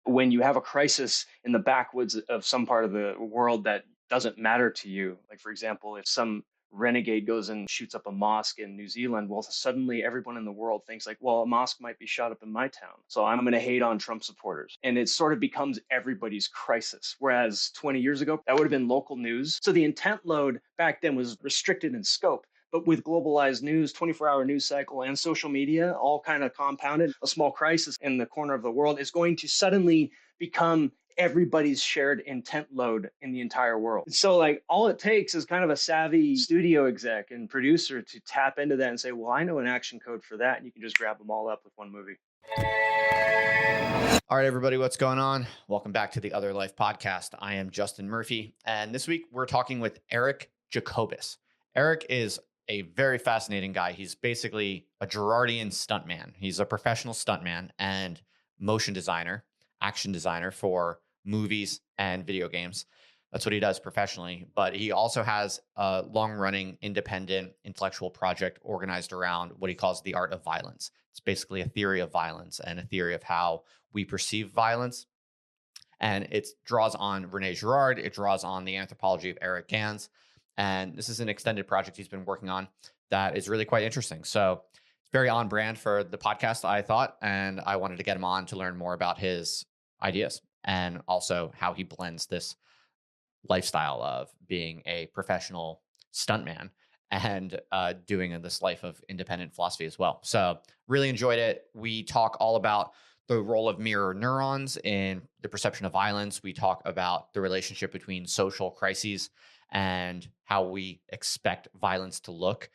when you have a crisis in the backwoods of some part of the world that doesn't matter to you. Like, for example, if some renegade goes and shoots up a mosque in New Zealand, well, suddenly everyone in the world thinks like, well, a mosque might be shot up in my town, so I'm going to hate on Trump supporters. And it sort of becomes everybody's crisis. Whereas 20 years ago, that would have been local news. So the intent load back then was restricted in scope. But with globalized news, 24-hour news cycle, and social media all kind of compounded, a small crisis in the corner of the world is going to suddenly become everybody's shared intent load in the entire world. So like all it takes is kind of a savvy studio exec and producer to tap into that and say, well, I know an action code for that. And you can just grab them all up with one movie. All right, everybody, what's going on? Welcome back to the Other Life podcast. I am Justin Murphy, and this week we're talking with Eric Jacobus. Eric is a very fascinating guy. He's basically a Girardian stuntman. He's a professional stuntman and motion designer, action designer for movies and video games. That's what he does professionally. But he also has a long-running independent intellectual project organized around what he calls the art of violence. It's basically a theory of violence and a theory of how we perceive violence. And it draws on René Girard. It draws on the anthropology of Eric Gans. And this is an extended project he's been working on that is really quite interesting. So it's very on brand for the podcast, I thought. And I wanted to get him on to learn more about his ideas and also how he blends this lifestyle of being a professional stuntman and doing this life of independent philosophy as well. So really enjoyed it. We talk all about the role of mirror neurons in the perception of violence. We talk about the relationship between social crises and how we expect violence to look.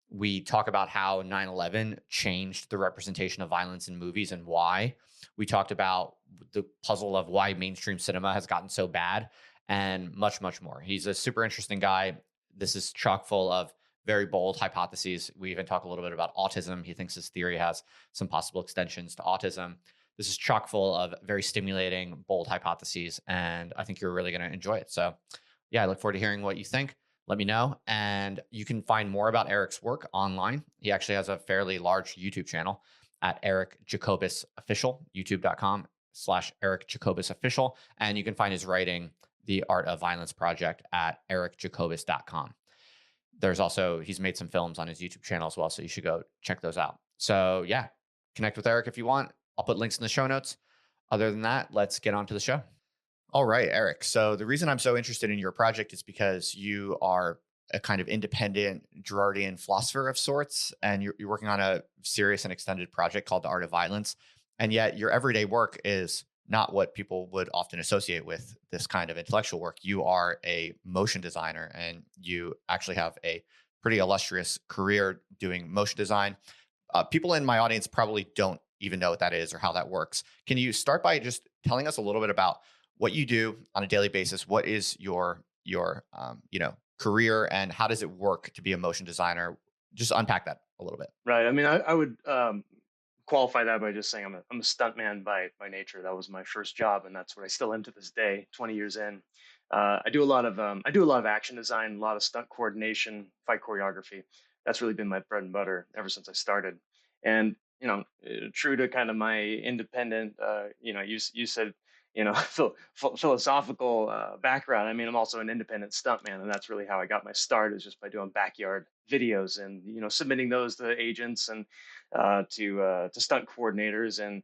We talk about how 9/11 changed the representation of violence in movies and why. We talked about the puzzle of why mainstream cinema has gotten so bad and much, much more. He's a super interesting guy. This is chock full of very bold hypotheses. We even talk a little bit about autism. He thinks his theory has some possible extensions to autism. This is chock full of very stimulating, bold hypotheses, and I think you're really going to enjoy it. So yeah, I look forward to hearing what you think. Let me know. And you can find more about Eric's work online. He actually has a fairly large YouTube channel at Eric Jacobus Official, youtube.com/Eric Jacobus Official. And you can find his writing, The Art of Violence Project, at ericjacobus.com. There's also, he's made some films on his YouTube channel as well. So you should go check those out. So yeah, connect with Eric if you want. I'll put links in the show notes. Other than that, let's get on to the show. All right, Eric. So the reason I'm so interested in your project is because you are a kind of independent Girardian philosopher of sorts, and you're working on a serious and extended project called The Art of Violence. And yet your everyday work is not what people would often associate with this kind of intellectual work. You are a motion designer, and you actually have a pretty illustrious career doing motion design. People in my audience probably don't even know what that is or how that works. Can you start by just telling us a little bit about what you do on a daily basis? What is your career, and how does it work to be a motion designer? Just unpack that a little bit. Right. I mean, I would qualify that by just saying I'm a stuntman by nature. That was my first job, and that's what I still am to this day, 20 years in. I do a lot of action design, a lot of stunt coordination, fight choreography. That's really been my bread and butter ever since I started. And true to kind of my independent, you said, philosophical background. I mean, I'm also an independent stuntman, and that's really how I got my start, is just by doing backyard videos and submitting those to agents and to stunt coordinators and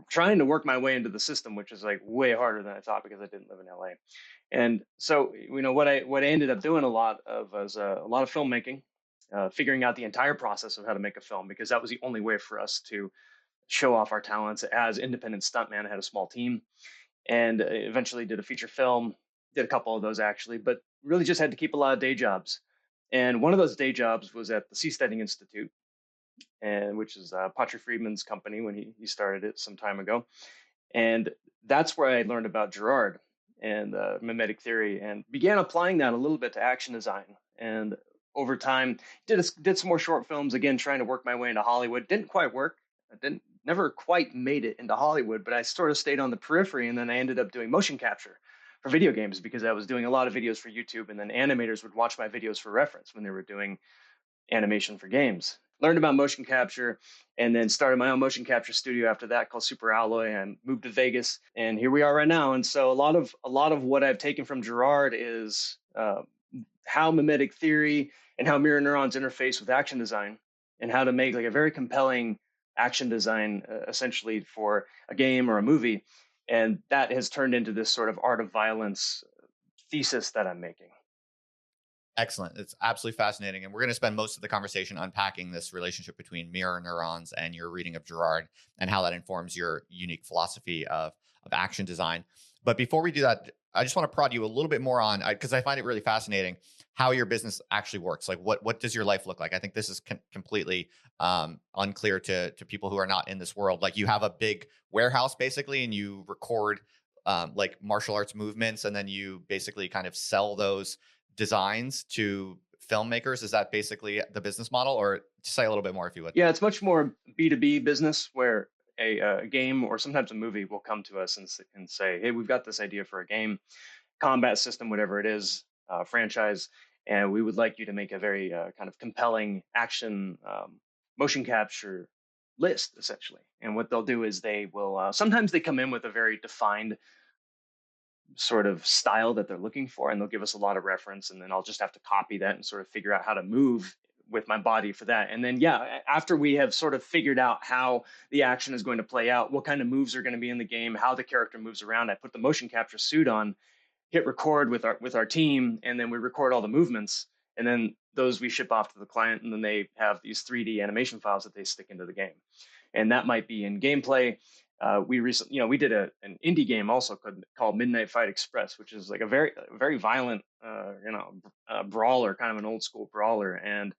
trying to work my way into the system, which is like way harder than I thought because I didn't live in LA. And so what I ended up doing a lot of was a lot of filmmaking, figuring out the entire process of how to make a film, because that was the only way for us to show off our talents as independent stuntman. I had a small team, and eventually did a feature film, did a couple of those actually, but really just had to keep a lot of day jobs. And one of those day jobs was at the Seasteading Institute, and which is Patrick Friedman's company when he started it some time ago. And that's where I learned about Girard and mimetic theory, and began applying that a little bit to action design. And over time, did some more short films, again trying to work my way into Hollywood. Didn't quite work. I never quite made it into Hollywood, but I sort of stayed on the periphery. And then I ended up doing motion capture for video games, because I was doing a lot of videos for YouTube, and then animators would watch my videos for reference when they were doing animation for games. learned about motion capture, and then started my own motion capture studio after that called Super Alloy, and moved to Vegas, and here we are right now. And so a lot of what I've taken from Girard is how mimetic theory and how mirror neurons interface with action design, and how to make like a very compelling action design essentially for a game or a movie. And that has turned into this sort of art of violence thesis that I'm making. Excellent. It's absolutely fascinating. And we're going to spend most of the conversation unpacking this relationship between mirror neurons and your reading of Girard and how that informs your unique philosophy of action design. But before we do that, I just want to prod you a little bit more on, because I find it really fascinating how your business actually works. Like, what does your life look like? I think this is completely unclear to people who are not in this world. Like, you have a big warehouse basically, and you record like martial arts movements, and then you basically kind of sell those designs to filmmakers. Is that basically the business model? Or say a little bit more if you would. Yeah, it's much more B2B business, where a game or sometimes a movie will come to us and say, hey, we've got this idea for a game, combat system, whatever it is, franchise, and we would like you to make a very kind of compelling action motion capture list, essentially. And what they'll do is they will sometimes they come in with a very defined sort of style that they're looking for, and they'll give us a lot of reference, and then I'll just have to copy that and sort of figure out how to move with my body for that. And then yeah, after we have sort of figured out how the action is going to play out, what kind of moves are going to be in the game, how the character moves around, I put the motion capture suit on, hit record with our team, and then we record all the movements, and then those we ship off to the client, and then they have these 3D animation files that they stick into the game. And that might be in gameplay. We recently, we did an indie game also called Midnight Fight Express, which is like a very violent, brawler, kind of an old school brawler. And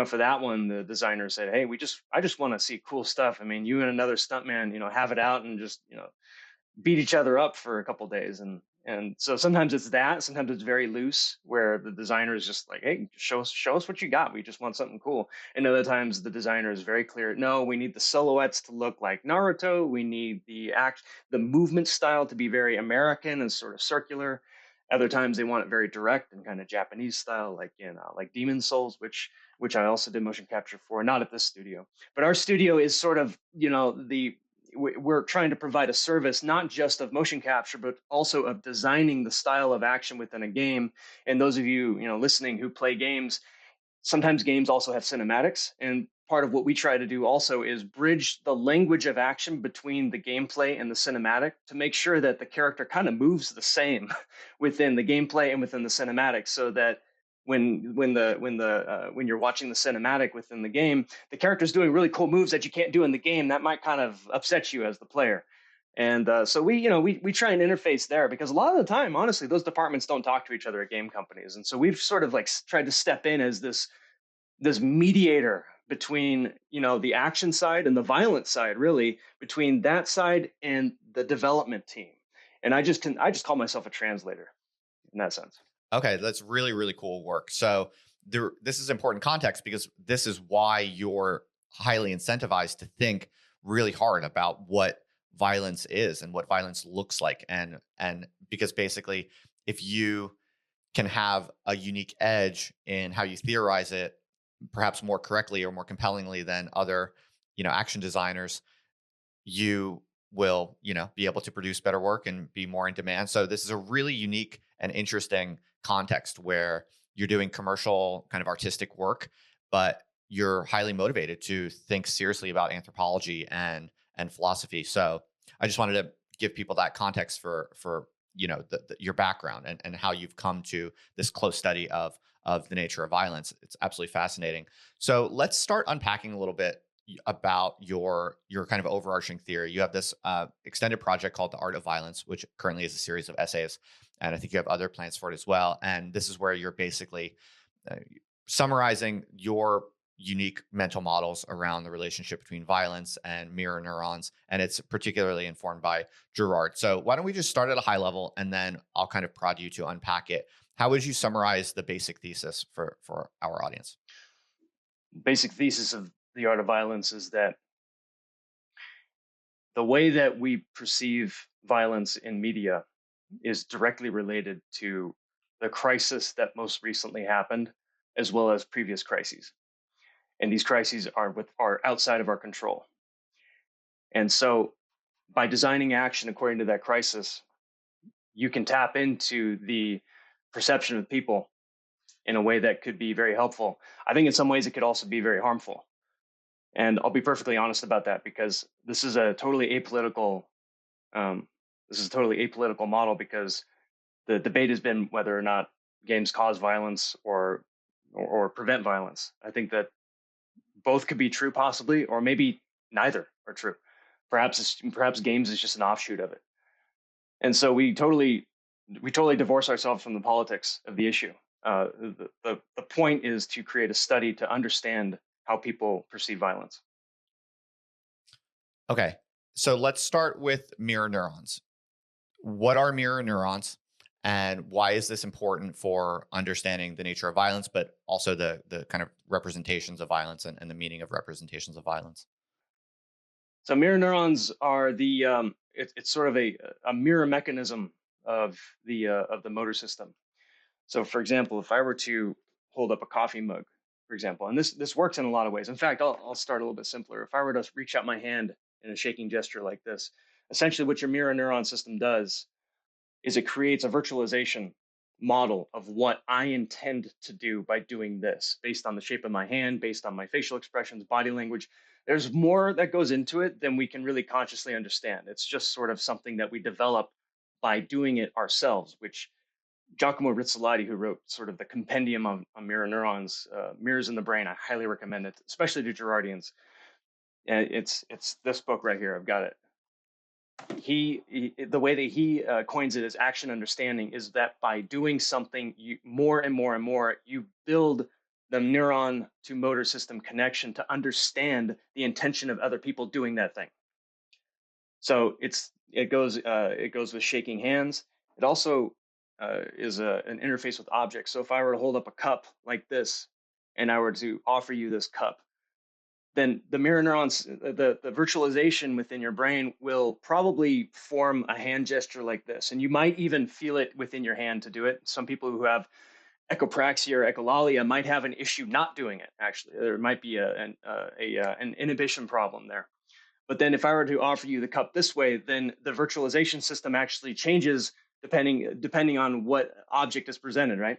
for that one, the designer said, "Hey, I just want to see cool stuff. I mean, you and another stuntman, have it out and just beat each other up for a couple days." And so sometimes it's that, sometimes it's very loose, where the designer is just like, hey, show us what you got, we just want something cool. And other times the designer is very clear, no, we need the silhouettes to look like Naruto, we need the movement style to be very American and sort of circular. Other times they want it very direct and kind of Japanese style, like in like Demon Souls, which I also did motion capture for, not at this studio. But our studio is sort of, we're trying to provide a service not just of motion capture, but also of designing the style of action within a game. And those of you, listening, who play games, sometimes games also have cinematics, and part of what we try to do also is bridge the language of action between the gameplay and the cinematic, to make sure that the character kind of moves the same within the gameplay and within the cinematic, so that when you're watching the cinematic within the game, the character's doing really cool moves that you can't do in the game, that might kind of upset you as the player. And so we try and interface there, because a lot of the time, honestly, those departments don't talk to each other at game companies. And so we've sort of like tried to step in as this mediator between the action side and the violent side, really, between that side and the development team. And I just call myself a translator in that sense. Okay, that's really, really cool work. So this is important context, because this is why you're highly incentivized to think really hard about what violence is and what violence looks like. And because basically, if you can have a unique edge in how you theorize it, perhaps more correctly or more compellingly than other, action designers, you will, be able to produce better work and be more in demand. So this is a really unique and interesting context where you're doing commercial kind of artistic work, but you're highly motivated to think seriously about anthropology and philosophy. So I just wanted to give people that context for your background and how you've come to this close study of the nature of violence. It's absolutely fascinating. So let's start unpacking a little bit about your kind of overarching theory. You have this extended project called The Art of Violence, which currently is a series of essays, and I think you have other plans for it as well. And this is where you're basically summarizing your unique mental models around the relationship between violence and mirror neurons, and it's particularly informed by Girard. So why don't we just start at a high level, and then I'll kind of prod you to unpack it. How would you summarize the basic thesis for our audience? Basic thesis of The Art of Violence is that the way that we perceive violence in media is directly related to the crisis that most recently happened, as well as previous crises. and these crises are outside of our control. And so, by designing action according to that crisis, you can tap into the perception of people in a way that could be very helpful. I think in some ways it could also be very harmful. And I'll be perfectly honest about that, because um, this is a totally apolitical model, because the debate has been whether or not games cause violence or prevent violence. I think that both could be true, possibly, or maybe neither are true. Perhaps games is just an offshoot of it. And so we totally divorce ourselves from the politics of the issue. The point is to create a study to understand how people perceive violence. Okay. So let's start with mirror neurons. What are mirror neurons, and why is this important for understanding the nature of violence, but also the kind of representations of violence and the meaning of representations of violence? So mirror neurons are it's sort of a mirror mechanism of the motor system. So, for example, if I were to hold up a coffee mug, for example, and this works in a lot of ways. In fact, I'll start a little bit simpler. If I were to reach out my hand in a shaking gesture like this, essentially what your mirror neuron system does is it creates a virtualization model of what I intend to do by doing this, based on the shape of my hand, based on my facial expressions, body language. There's more that goes into it than we can really consciously understand. It's just sort of something that we develop by doing it ourselves, which Giacomo Rizzolatti, who wrote sort of the compendium on mirror neurons, Mirrors in the Brain, I highly recommend it, especially to Girardians. And it's this book right here. I've got it. The way that he coins it as action understanding is that by doing something more and more and more, you build the neuron to motor system connection to understand the intention of other people doing that thing. So it goes with shaking hands. It also is an interface with objects. So if I were to hold up a cup like this, and I were to offer you this cup, then the mirror neurons, the virtualization within your brain will probably form a hand gesture like this. And you might even feel it within your hand to do it. Some people who have echopraxia or echolalia might have an issue not doing it, actually. There might be an inhibition problem there. But then if I were to offer you the cup this way, then the virtualization system actually changes depending on what object is presented, right?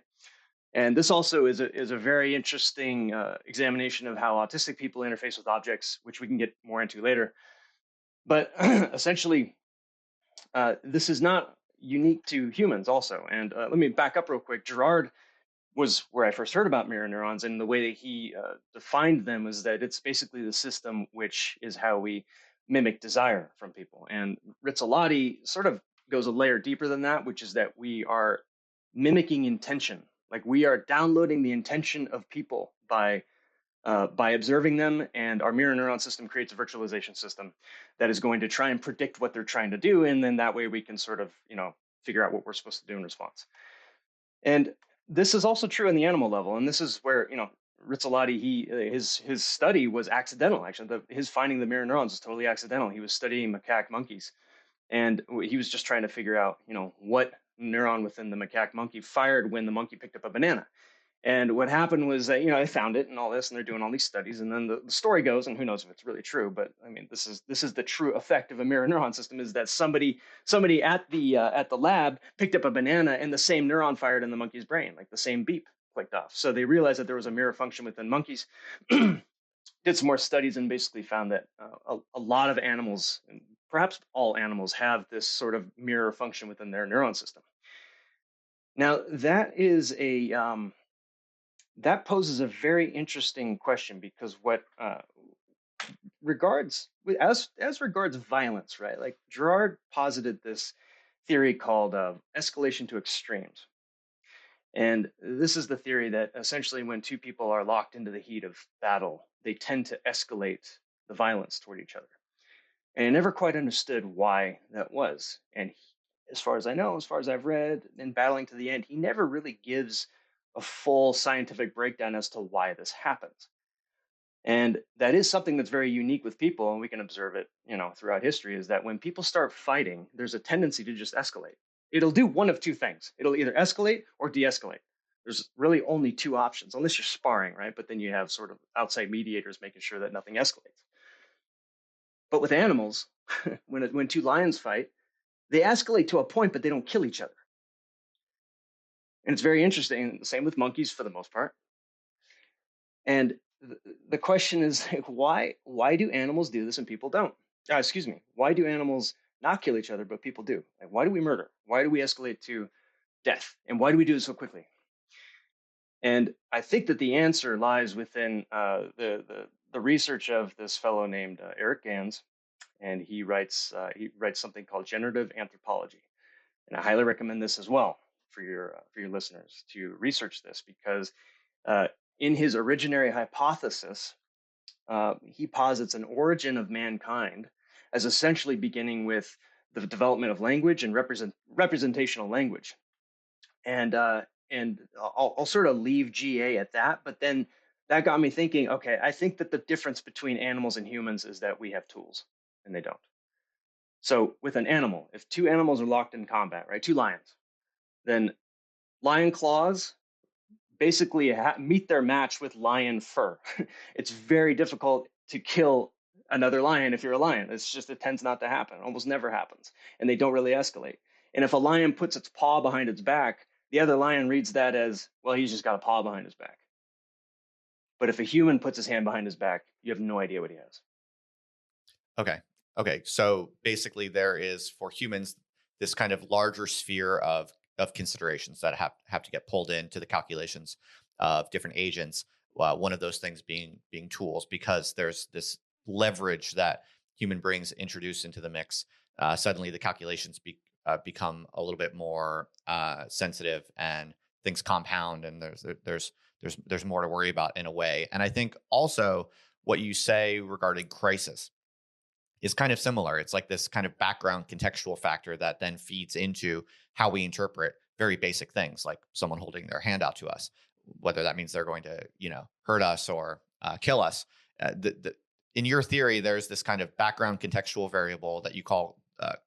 And this also is a very interesting examination of how autistic people interface with objects, which we can get more into later. But essentially, this is not unique to humans also. And let me back up real quick. Girard was where I first heard about mirror neurons, and the way that he defined them is that it's basically the system which is how we mimic desire from people. And Rizzolatti sort of goes a layer deeper than that, which is that we are mimicking intention. Like we are downloading the intention of people by observing them, and our mirror neuron system creates a virtualization system that is going to try and predict what they're trying to do, and then that way we can sort of figure out what we're supposed to do in response. And this is also true on the animal level, and this is where Rizzolatti his study was accidental. Actually, his finding the mirror neurons was totally accidental. He was studying macaque monkeys, and he was just trying to figure out what neuron within the macaque monkey fired when the monkey picked up a banana. And what happened was that they found it and all this, and they're doing all these studies. And then the story goes, and who knows if it's really true, but I mean, this is the true effect of a mirror neuron system: is that somebody at the lab picked up a banana, and the same neuron fired in the monkey's brain, like the same beep clicked off. So they realized that there was a mirror function within monkeys. Did some more studies and basically found that a lot of animals, and perhaps all animals, have this sort of mirror function within their neuron system. Now that poses a very interesting question, because what regards as regards violence, right? Like Girard posited this theory called escalation to extremes, and this is the theory that essentially when two people are locked into the heat of battle, they tend to escalate the violence toward each other. And I never quite understood why that was. And as far as I know, as far as I've read, in Battling to the End, he never really gives a full scientific breakdown as to why this happens. And that is something that's very unique with people, and we can observe it, throughout history, is that when people start fighting, there's a tendency to just escalate. It'll do one of two things. It'll either escalate or de-escalate. There's really only two options, unless you're sparring, right? But then you have sort of outside mediators making sure that nothing escalates. But with animals, when two lions fight, they escalate to a point, but they don't kill each other. And it's very interesting. Same with monkeys for the most part. And the question is, why do animals do this and people don't? Excuse me. Why do animals not kill each other, but people do? Like, why do we murder? Why do we escalate to death? And why do we do it so quickly? And I think that the answer lies within the research of this fellow named Eric Gans, and he writes something called generative anthropology, and I highly recommend this as well for your listeners to research this because uh, in his originary hypothesis, he posits an origin of mankind as essentially beginning with the development of language and representational language. And I'll sort of leave GA at that, but then that got me thinking. Okay, I think that the difference between animals and humans is that we have tools and they don't. So with an animal, if two animals are locked in combat, right, two lions, then lion claws basically meet their match with lion fur. It's very difficult to kill another lion if you're a lion. It tends not to happen. It almost never happens. And they don't really escalate. And if a lion puts its paw behind its back, the other lion reads that as, well, he's just got a paw behind his back. But if a human puts his hand behind his back, you have no idea what he has. Okay. Okay. So basically, there is for humans this kind of larger sphere of considerations that have to get pulled into the calculations of different agents. One of those things being tools, because there's this leverage that human brains introduce into the mix. Suddenly, the calculations become a little bit more sensitive, and things compound, and there's more to worry about in a way. And I think also what you say regarding crisis is kind of similar. It's like this kind of background contextual factor that then feeds into how we interpret very basic things, like someone holding their hand out to us, whether that means they're going to, hurt us or kill us. In your theory, there's this kind of background contextual variable that you call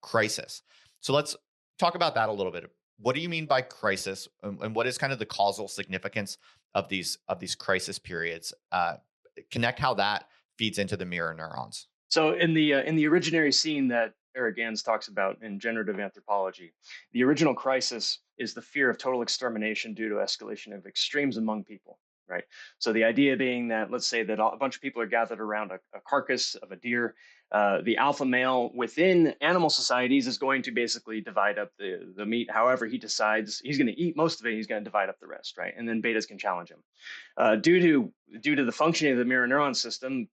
crisis. So let's talk about that a little bit. What do you mean by crisis, and what is kind of the causal significance of these crisis periods? Connect how that feeds into the mirror neurons. So in the originary scene that Eric Gans talks about in generative anthropology, the original crisis is the fear of total extermination due to escalation of extremes among people, right? So the idea being that, let's say that a bunch of people are gathered around a carcass of a deer. The alpha male within animal societies is going to basically divide up the meat however he decides. He's going to eat most of it. He's going to divide up the rest, right? And then betas can challenge him. Due to the functioning of the mirror neuron system,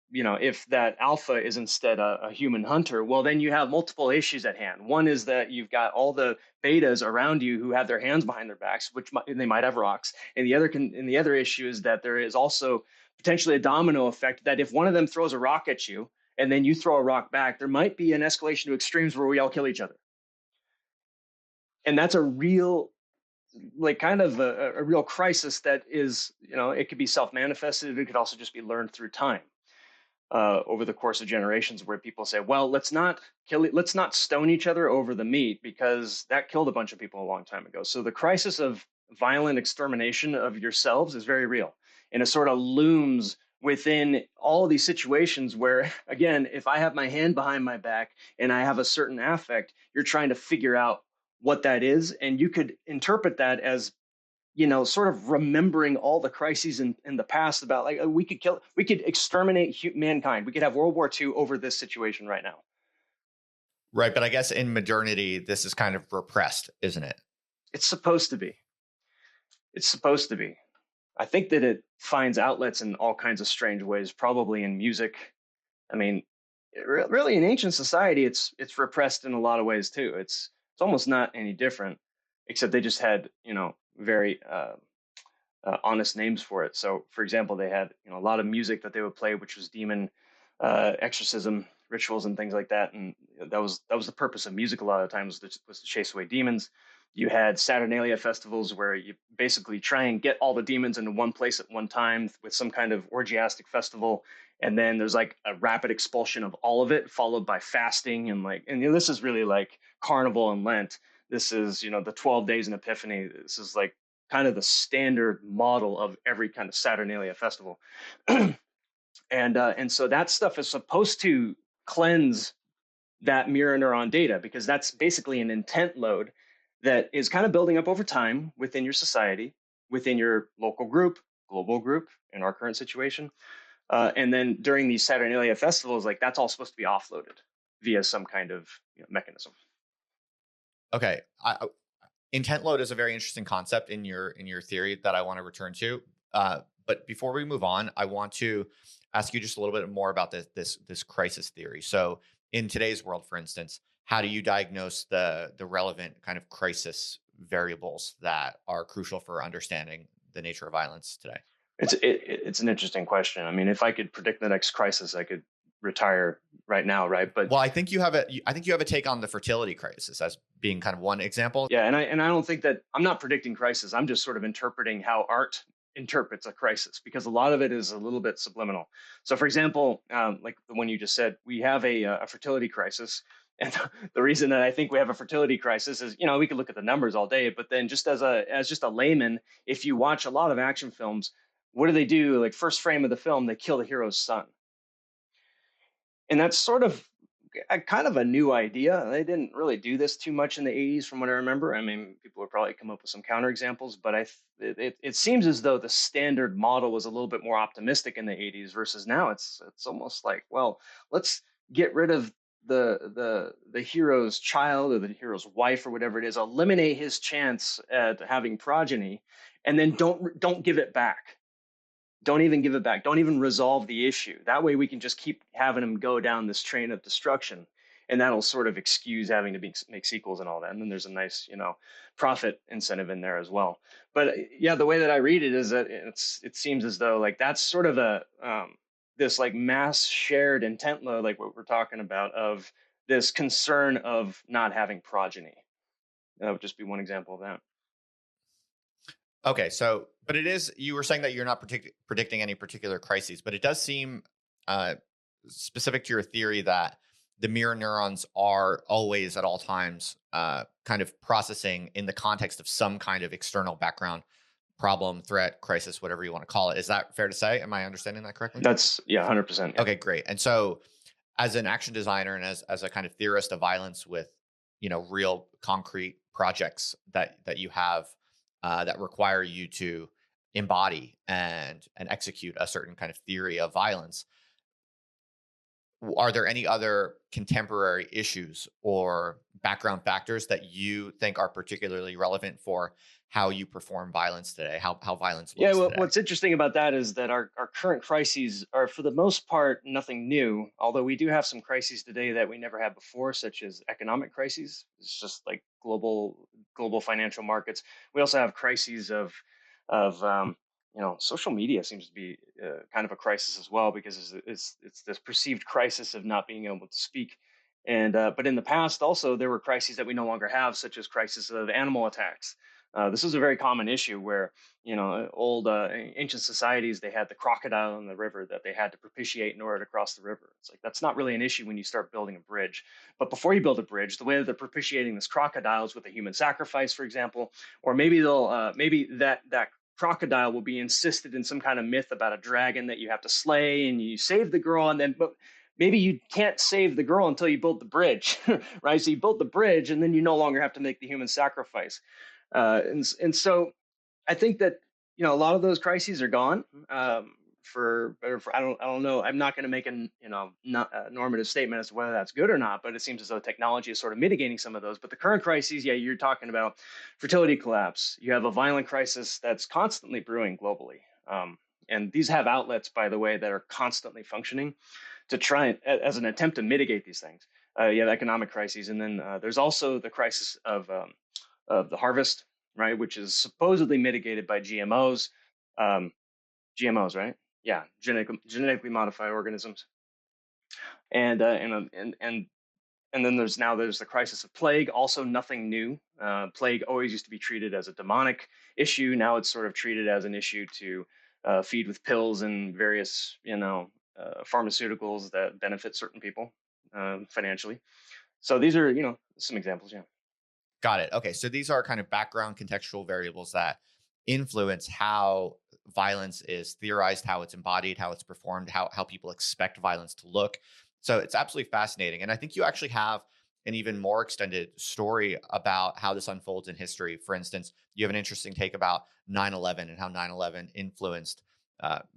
if that alpha is instead a human hunter, well, then you have multiple issues at hand. One is that you've got all the betas around you who have their hands behind their backs, they might have rocks. And the other issue is that there is also potentially a domino effect that if one of them throws a rock at you and then you throw a rock back, there might be an escalation to extremes where we all kill each other. And that's a real, like, kind of a real crisis that is, it could be self-manifested. It could also just be learned through time. Over the course of generations, where people say, well, let's not stone each other over the meat because that killed a bunch of people a long time ago. So the crisis of violent extermination of yourselves is very real. And it sort of looms within all of these situations where, again, if I have my hand behind my back and I have a certain affect, you're trying to figure out what that is. And you could interpret that as, sort of remembering all the crises in the past about, like, we could exterminate mankind. We could have World War II over this situation right now. Right. But I guess in modernity, this is kind of repressed, isn't it? It's supposed to be. I think that it finds outlets in all kinds of strange ways, probably in music. I mean, really in ancient society, it's repressed in a lot of ways too. It's almost not any different, except they just had, very honest names for it. So, for example, they had a lot of music that they would play, which was demon exorcism rituals and things like that, and that was the purpose of music. A lot of times was to chase away demons. You had Saturnalia festivals where you basically try and get all the demons into one place at one time with some kind of orgiastic festival, and then there's like a rapid expulsion of all of it, followed by fasting and this is really like Carnival and Lent. This is the 12 days in Epiphany. This is like kind of the standard model of every kind of Saturnalia festival. And so that stuff is supposed to cleanse that mirror neuron data, because that's basically an intent load that is kind of building up over time within your society, within your local group, global group, in our current situation. And then during these Saturnalia festivals, like that's all supposed to be offloaded via some kind of mechanism. Okay. Intent load is a very interesting concept in your theory that I want to return to. But before we move on, I want to ask you just a little bit more about this crisis theory. So in today's world, for instance, how do you diagnose the relevant kind of crisis variables that are crucial for understanding the nature of violence today? It's an interesting question. I mean, if I could predict the next crisis, I could retire right now, right? But Well, I think you have a take on the fertility crisis as being kind of one example. yeah, and I don't think that I'm not predicting crisis. I'm just sort of interpreting how art interprets a crisis, because a lot of it is a little bit subliminal. So, for example, like the one you just said, we have a fertility crisis, and the reason that I think we have a fertility crisis is, we could look at the numbers all day, but then just as just a layman, if you watch a lot of action films, what do they do? Like first frame of the film, they kill the hero's son, and that's sort of kind of a new idea. They didn't really do this too much in the 80s, from what I remember. I mean, people would probably come up with some counterexamples, but it seems as though the standard model was a little bit more optimistic in the 80s versus now. It's almost like, well, let's get rid of the hero's child or the hero's wife or whatever it is, eliminate his chance at having progeny, and then don't give it back. Don't even give it back. Don't even resolve the issue. That way we can just keep having them go down this train of destruction. And that'll sort of excuse having to make sequels and all that. And then there's a nice, profit incentive in there as well. But yeah, the way that I read it is that it seems as though like that's sort of this like mass shared intent load, like what we're talking about, of this concern of not having progeny. That would just be one example of that. Okay, so but you were saying that you're not predicting any particular crises, but it does seem uh, specific to your theory that the mirror neurons are always at all times kind of processing in the context of some kind of external background problem, threat, crisis, whatever you want to call it. Is that fair to say? Am I understanding that correctly? That's, yeah, 100%. Yeah. Okay, great. And so as an action designer and as a kind of theorist of violence with, real concrete projects that you have that require you to embody and execute a certain kind of theory of violence, are there any other contemporary issues or background factors that you think are particularly relevant for how you perform violence today, how violence Yeah, looks well, today? what's interesting about that is that our current crises are, for the most part, nothing new. Although we do have some crises today that we never had before, such as economic crises. It's just like global financial markets. We also have crises of social media seems to be kind of a crisis as well, because it's this perceived crisis of not being able to speak. And but in the past, also there were crises that we no longer have, such as crisis of animal attacks. This is a very common issue where old ancient societies, they had the crocodile in the river that they had to propitiate in order to cross the river. It's like that's not really an issue when you start building a bridge. But before you build a bridge, the way that they're propitiating this crocodile is with a human sacrifice, for example, or maybe they'll maybe that crocodile will be insisted in some kind of myth about a dragon that you have to slay, and you save the girl, and then but maybe you can't save the girl until you build the bridge, right? So you build the bridge, and then you no longer have to make the human sacrifice. And so I think that a lot of those crises are gone. For better, I don't know. I'm not going to make not a normative statement as to whether that's good or not. But it seems as though technology is sort of mitigating some of those. But the current crises, yeah, you're talking about fertility collapse. You have a violent crisis that's constantly brewing globally. And these have outlets, by the way, that are constantly functioning to try as an attempt to mitigate these things. You have economic crises, and then there's also the crisis of the harvest, right, which is supposedly mitigated by GMOs. GMOs, right? Yeah, genetically modified organisms, and then there's the crisis of plague. Also, nothing new. Plague always used to be treated as a demonic issue. Now it's sort of treated as an issue to feed with pills and various pharmaceuticals that benefit certain people financially. So these are some examples. Yeah. Got it. Okay. So these are kind of background contextual variables that influence how violence is theorized, how it's embodied, how it's performed, how people expect violence to look. So it's absolutely fascinating. And I think you actually have an even more extended story about how this unfolds in history. For instance, you have an interesting take about 9/11 and how 9/11 influenced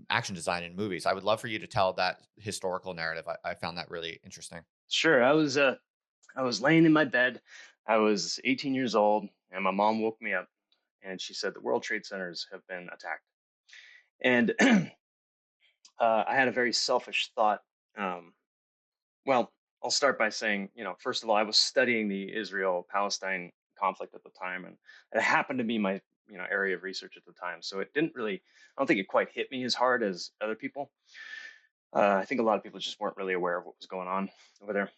action design in movies. I would love for you to tell that historical narrative. I found that really interesting. Sure. I was laying in my bed. I was 18 years old, and my mom woke me up, and she said the World Trade Centers have been attacked. And I had a very selfish thought. Um, well, I'll start by saying, first of all, I was studying the Israel-Palestine conflict at the time, and it happened to be my area of research at the time. So it didn't really, I don't think it quite hit me as hard as other people. I think a lot of people just weren't really aware of what was going on over there.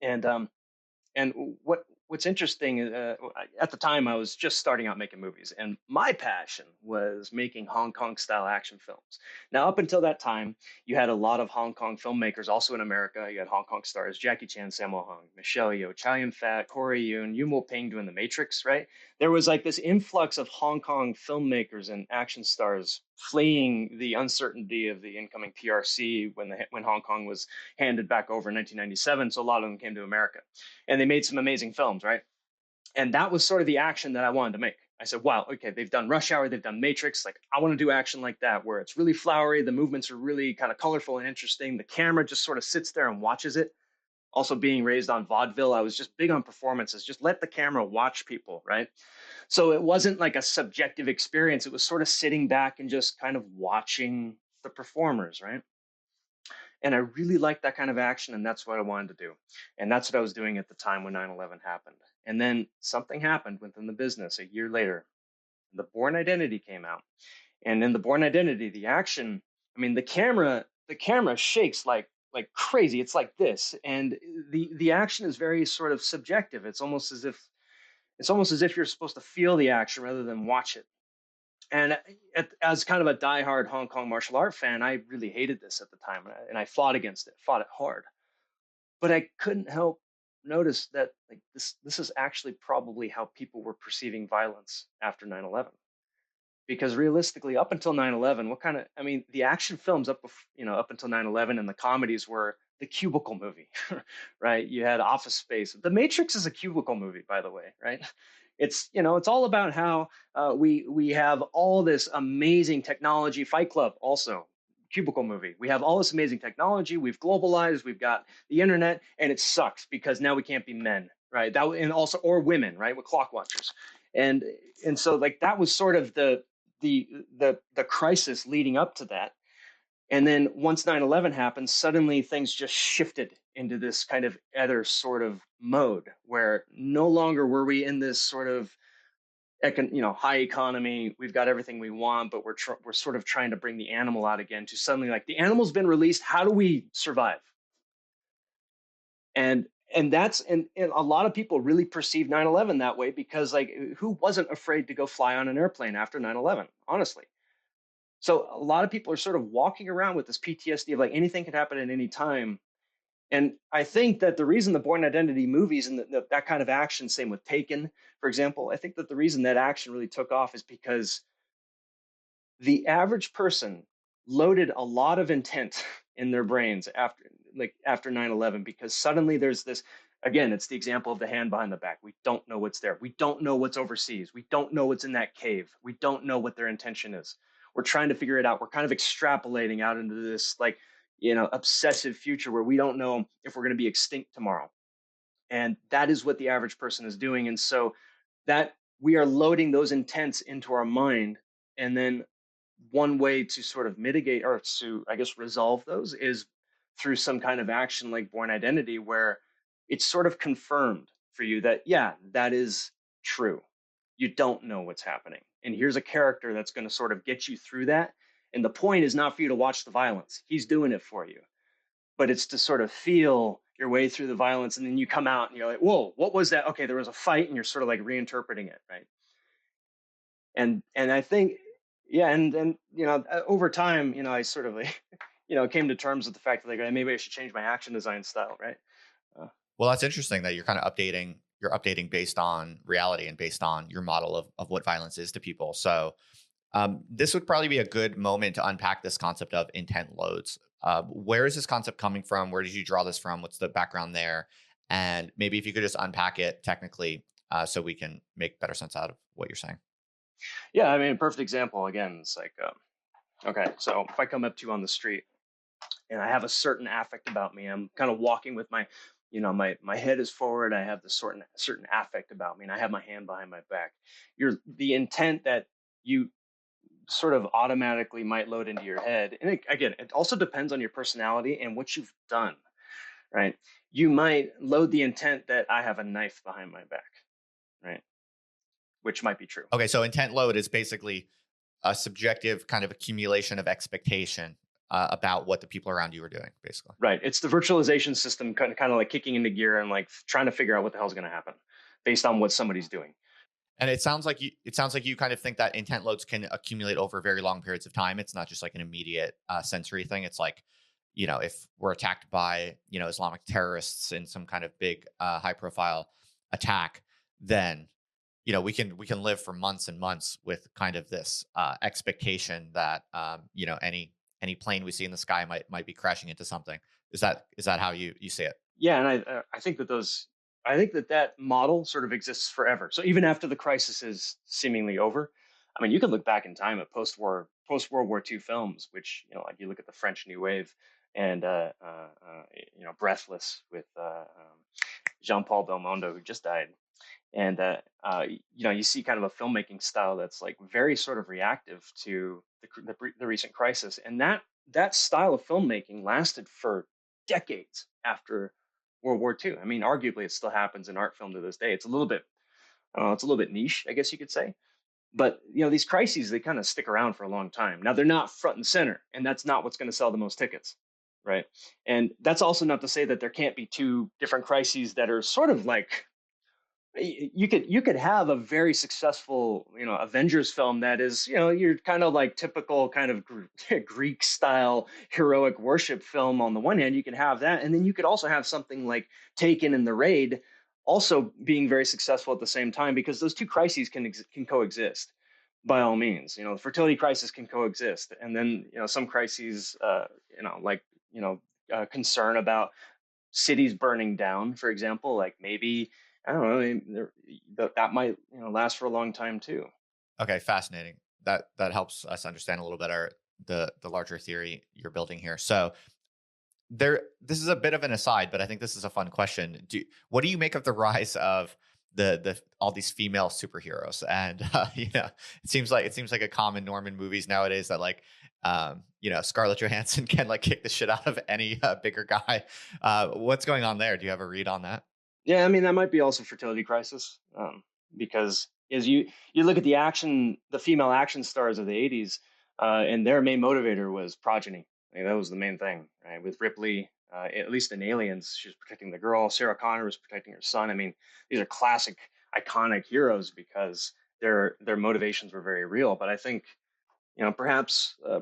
And what's interesting at the time I was just starting out making movies, and my passion was making Hong Kong style action films. Now, up until that time, you had a lot of Hong Kong filmmakers, also in America. You had Hong Kong stars Jackie Chan, Sammo Hung, Michelle Yeoh, Chow Yun Fat, Corey Yun Wo Ping doing The Matrix. Right, there was like this influx of Hong Kong filmmakers and action stars fleeing the uncertainty of the incoming PRC when Hong Kong was handed back over in 1997. So a lot of them came to America, and they made some amazing films, right? And that was sort of the action that I wanted to make. I said, wow, okay, they've done Rush Hour, they've done Matrix. Like, I want to do action like that, where it's really flowery, the movements are really kind of colorful and interesting. The camera just sort of sits there and watches it. Also, being raised on vaudeville, I was just big on performances. Just let the camera watch people, right? So it wasn't like a subjective experience. It was sort of sitting back and just kind of watching the performers, right? And I really liked that kind of action, and that's what I wanted to do. And that's what I was doing at the time when 9/11 happened. And then something happened within the business a year later. The Born Identity came out. And in the Born Identity, the action, I mean, the camera shakes like crazy. It's like this. And the action is very sort of subjective. It's almost as if you're supposed to feel the action rather than watch it. And as kind of a diehard Hong Kong martial art fan, I really hated this at the time, and I fought against it, fought it hard. But I couldn't help notice that like this is actually probably how people were perceiving violence after 9/11. Because realistically, up until 9/11, I mean, the action films up until 9/11 and the comedies were the cubicle movie, right? You had Office Space. The Matrix is a cubicle movie, by the way, right? It's all about how we have all this amazing technology. Fight Club also cubicle movie. We have all this amazing technology. We've globalized. We've got the internet, and it sucks because now we can't be men, right? That and also or women, right? With clock watchers, and and so like that was sort of the crisis leading up to that. And then once 9/11 happened, suddenly things just shifted into this kind of other sort of mode where no longer were we in this sort of high economy, we've got everything we want, but we're sort of trying to bring the animal out again, to suddenly like the animal's been released, how do we survive? And a lot of people really perceive 9/11 that way, because like who wasn't afraid to go fly on an airplane after 9/11, honestly? So a lot of people are sort of walking around with this PTSD of like anything could happen at any time. And I think that the reason the Born Identity movies and that kind of action, same with Taken, for example, I think that the reason that action really took off is because the average person loaded a lot of intent in their brains after 9/11, because suddenly there's this, again, it's the example of the hand behind the back. We don't know what's there. We don't know what's overseas. We don't know what's in that cave. We don't know what their intention is. We're trying to figure it out. We're kind of extrapolating out into this like obsessive future where we don't know if we're going to be extinct tomorrow. And that is what the average person is doing. And so that we are loading those intents into our mind. And then one way to sort of mitigate, or to, I guess, resolve those is through some kind of action like Born Identity, where it's sort of confirmed for you that, yeah, that is true. You don't know what's happening. And here's a character that's going to sort of get you through that. And the point is not for you to watch the violence. He's doing it for you, but it's to sort of feel your way through the violence. And then you come out and you're like, whoa, what was that? Okay, there was a fight, and you're sort of like reinterpreting it, right? And I think, yeah, and over time, I sort of like came to terms with the fact that like maybe I should change my action design style, right? uh, Well, that's interesting that you're kind of updating you're updating based on reality and based on your model of what violence is to people. So this would probably be a good moment to unpack this concept of intent loads. Where is this concept coming from? Where did you draw this from? What's the background there? And maybe if you could just unpack it technically, so we can make better sense out of what you're saying. Yeah, I mean, a perfect example again. It's like, okay, so if I come up to you on the street and I have a certain affect about me, I'm kind of walking with my, my head is forward. I have this certain affect about me, and I have my hand behind my back. The intent that you sort of automatically might load into your head, and again, it also depends on your personality and what you've done, right? You might load the intent that I have a knife behind my back, right? Which might be true. Okay, so intent load is basically a subjective kind of accumulation of expectation about what the people around you are doing, basically. Right. It's the virtualization system kind of like kicking into gear and like trying to figure out what the hell's going to happen based on what somebody's doing. And it sounds like you kind of think that intent loads can accumulate over very long periods of time. It's not just like an immediate sensory thing. It's like, if we're attacked by, Islamic terrorists in some kind of big high profile attack, then we can live for months and months with kind of this expectation that any plane we see in the sky might be crashing into something. Is that how you see it? Yeah, and I think I think that model sort of exists forever. So even after the crisis is seemingly over, I mean, you can look back in time at post World War II films, which like you look at the French New Wave and Breathless with Jean Paul Belmondo, who just died. And you see kind of a filmmaking style that's like very sort of reactive to the recent crisis, and that style of filmmaking lasted for decades after World War II. I mean, arguably, it still happens in art film to this day. It's a little bit, I don't know, it's a little bit niche, I guess you could say. But these crises, they kind of stick around for a long time. Now they're not front and center, and that's not what's going to sell the most tickets, right? And that's also not to say that there can't be two different crises that are sort of like you could have a very successful Avengers film that is you're kind of like typical kind of Greek style heroic worship film. On the one hand, you can have that, and then you could also have something like Taken and The Raid also being very successful at the same time, because those two crises can coexist by all means. The fertility crisis can coexist, and then some crises like concern about cities burning down, for example, like maybe I don't know, that might last for a long time too. Okay, fascinating. That helps us understand a little better the larger theory you're building here. So this is a bit of an aside, but I think this is a fun question. What do you make of the rise of the all these female superheroes? And it seems like a common norm in movies nowadays that like Scarlett Johansson can like kick the shit out of any bigger guy. What's going on there? Do you have a read on that? Yeah, I mean that might be also fertility crisis, because as you look at the female action stars of the '80s, and their main motivator was progeny. Like, that was the main thing, right? With Ripley, at least in Aliens, she was protecting the girl. Sarah Connor was protecting her son. I mean, these are classic, iconic heroes because their motivations were very real. But I think perhaps a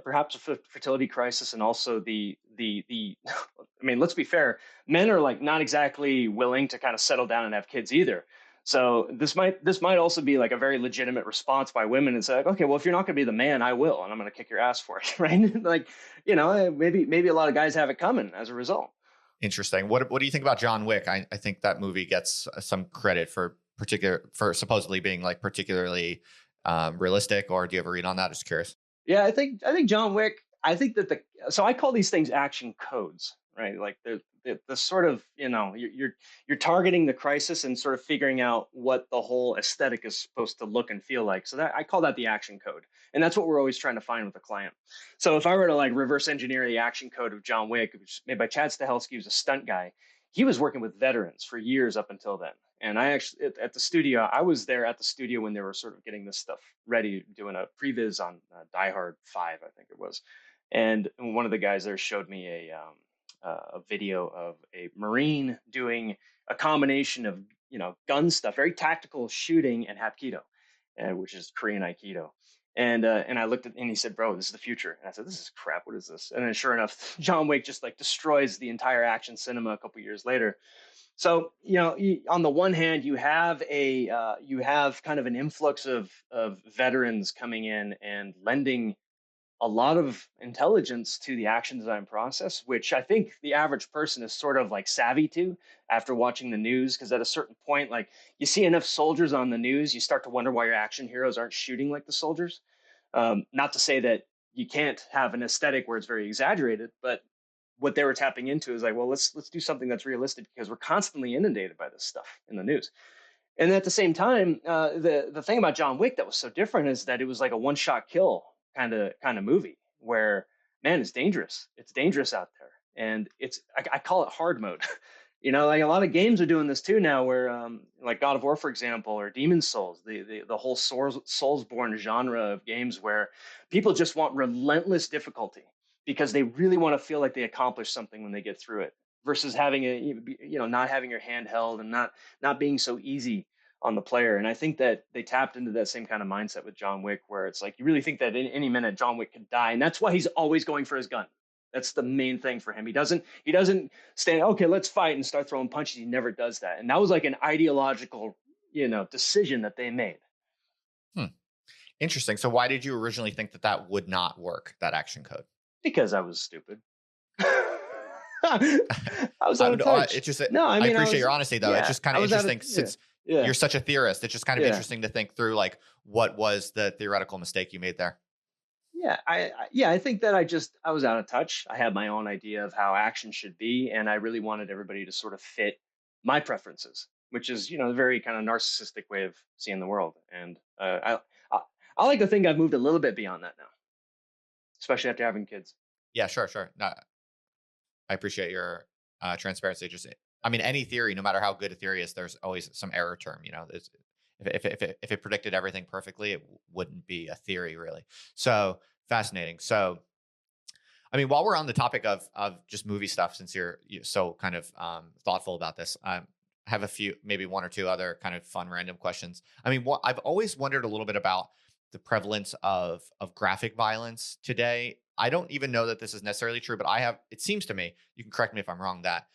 fertility crisis, and also the I mean, let's be fair, men are like not exactly willing to kind of settle down and have kids either. So this might also be like a very legitimate response by women and say like, okay, well, if you're not going to be the man, I will, and I'm going to kick your ass for it, right? Like, maybe a lot of guys have it coming as a result. Interesting. What do you think about John Wick? I think that movie gets some credit for supposedly being like particularly realistic. Or do you have a read on that? Just curious. Yeah, I think John Wick. I think that so I call these things action codes, right? Like the sort of you're targeting the crisis and sort of figuring out what the whole aesthetic is supposed to look and feel like. So that I call that the action code, and that's what we're always trying to find with a client. So if I were to like reverse engineer the action code of John Wick, which was made by Chad Stahelski, who's a stunt guy, he was working with veterans for years up until then. And I actually at the studio, I was there at the studio when they were sort of getting this stuff ready, doing a previs on Die Hard 5, I think it was. And one of the guys there showed me a video of a Marine doing a combination of gun stuff, very tactical shooting, and Hapkido, which is Korean Aikido. And I looked at and he said, "Bro, this is the future." And I said, "This is crap. What is this?" And then sure enough, John Wick just like destroys the entire action cinema a couple years later. So, on the one hand, you have kind of an influx of veterans coming in and lending a lot of intelligence to the action design process, which I think the average person is sort of like savvy to after watching the news. Because at a certain point, like you see enough soldiers on the news, you start to wonder why your action heroes aren't shooting like the soldiers. Not to say that you can't have an aesthetic where it's very exaggerated, but what they were tapping into is like, well, let's do something that's realistic because we're constantly inundated by this stuff in the news. And at the same time, the thing about John Wick that was so different is that it was like a one shot kill kind of movie where, man, it's dangerous. It's dangerous out there, and I call it hard mode. Like a lot of games are doing this too now, where like God of War, for example, or Demon Souls, the whole Soulsborne genre of games where people just want relentless difficulty because they really want to feel like they accomplish something when they get through it, versus having not having your hand held and not being so easy on the player. And I think that they tapped into that same kind of mindset with John Wick, where it's like you really think that any minute John Wick could die, and that's why he's always going for his gun. That's the main thing for him. He doesn't stand, okay, let's fight and start throwing punches. He never does that. And that was like an ideological, decision that they made. Hmm. Interesting. So why did you originally think that that would not work, that action code? Because I was stupid. I was out of touch. It's just, No, I I mean, appreciate your honesty though. It's yeah, just kind I of was out of, interesting yeah, since yeah, you're such a theorist. It's just kind of yeah. interesting to think through like what was the theoretical mistake you made there. Yeah, I think that I was out of touch. I had my own idea of how action should be, and I really wanted everybody to sort of fit my preferences, which is a very kind of narcissistic way of seeing the world. And I like to think I've moved a little bit beyond that now, especially after having kids. Yeah, sure. No, I appreciate your transparency. Just, I mean, any theory, no matter how good a theory is, there's always some error term. If it predicted everything perfectly, it wouldn't be a theory really. So fascinating. So, I mean, while we're on the topic of just movie stuff, since you're so kind of thoughtful about this, I have a few, maybe one or two other kind of fun random questions. I mean, what I've always wondered a little bit about the prevalence of graphic violence today. I don't even know that this is necessarily true, but it seems to me, you can correct me if I'm wrong, that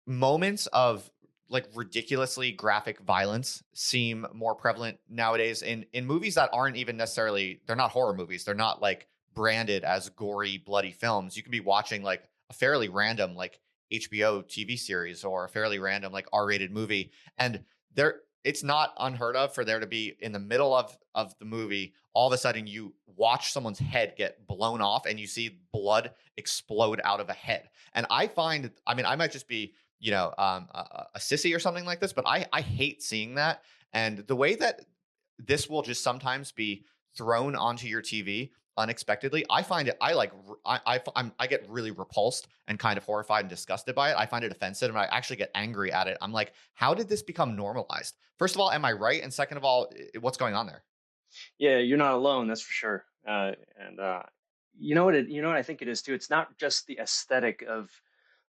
moments of like ridiculously graphic violence seem more prevalent nowadays in movies that aren't even necessarily, they're not horror movies. They're not like branded as gory, bloody films. You can be watching like a fairly random like HBO TV series or a fairly random like R-rated movie, and there it's not unheard of for there to be in the middle of the movie, all of a sudden you watch someone's head get blown off and you see blood explode out of a head. And I find, I mean, I might just be a sissy or something like this, but I hate seeing that. And the way that this will just sometimes be thrown onto your TV unexpectedly, I find it, I get really repulsed and kind of horrified and disgusted by it. I find it offensive and I actually get angry at it. I'm like, how did this become normalized? First of all, am I right? And second of all, what's going on there? Yeah, you're not alone, that's for sure. And you know what I think it is too. It's not just the aesthetic of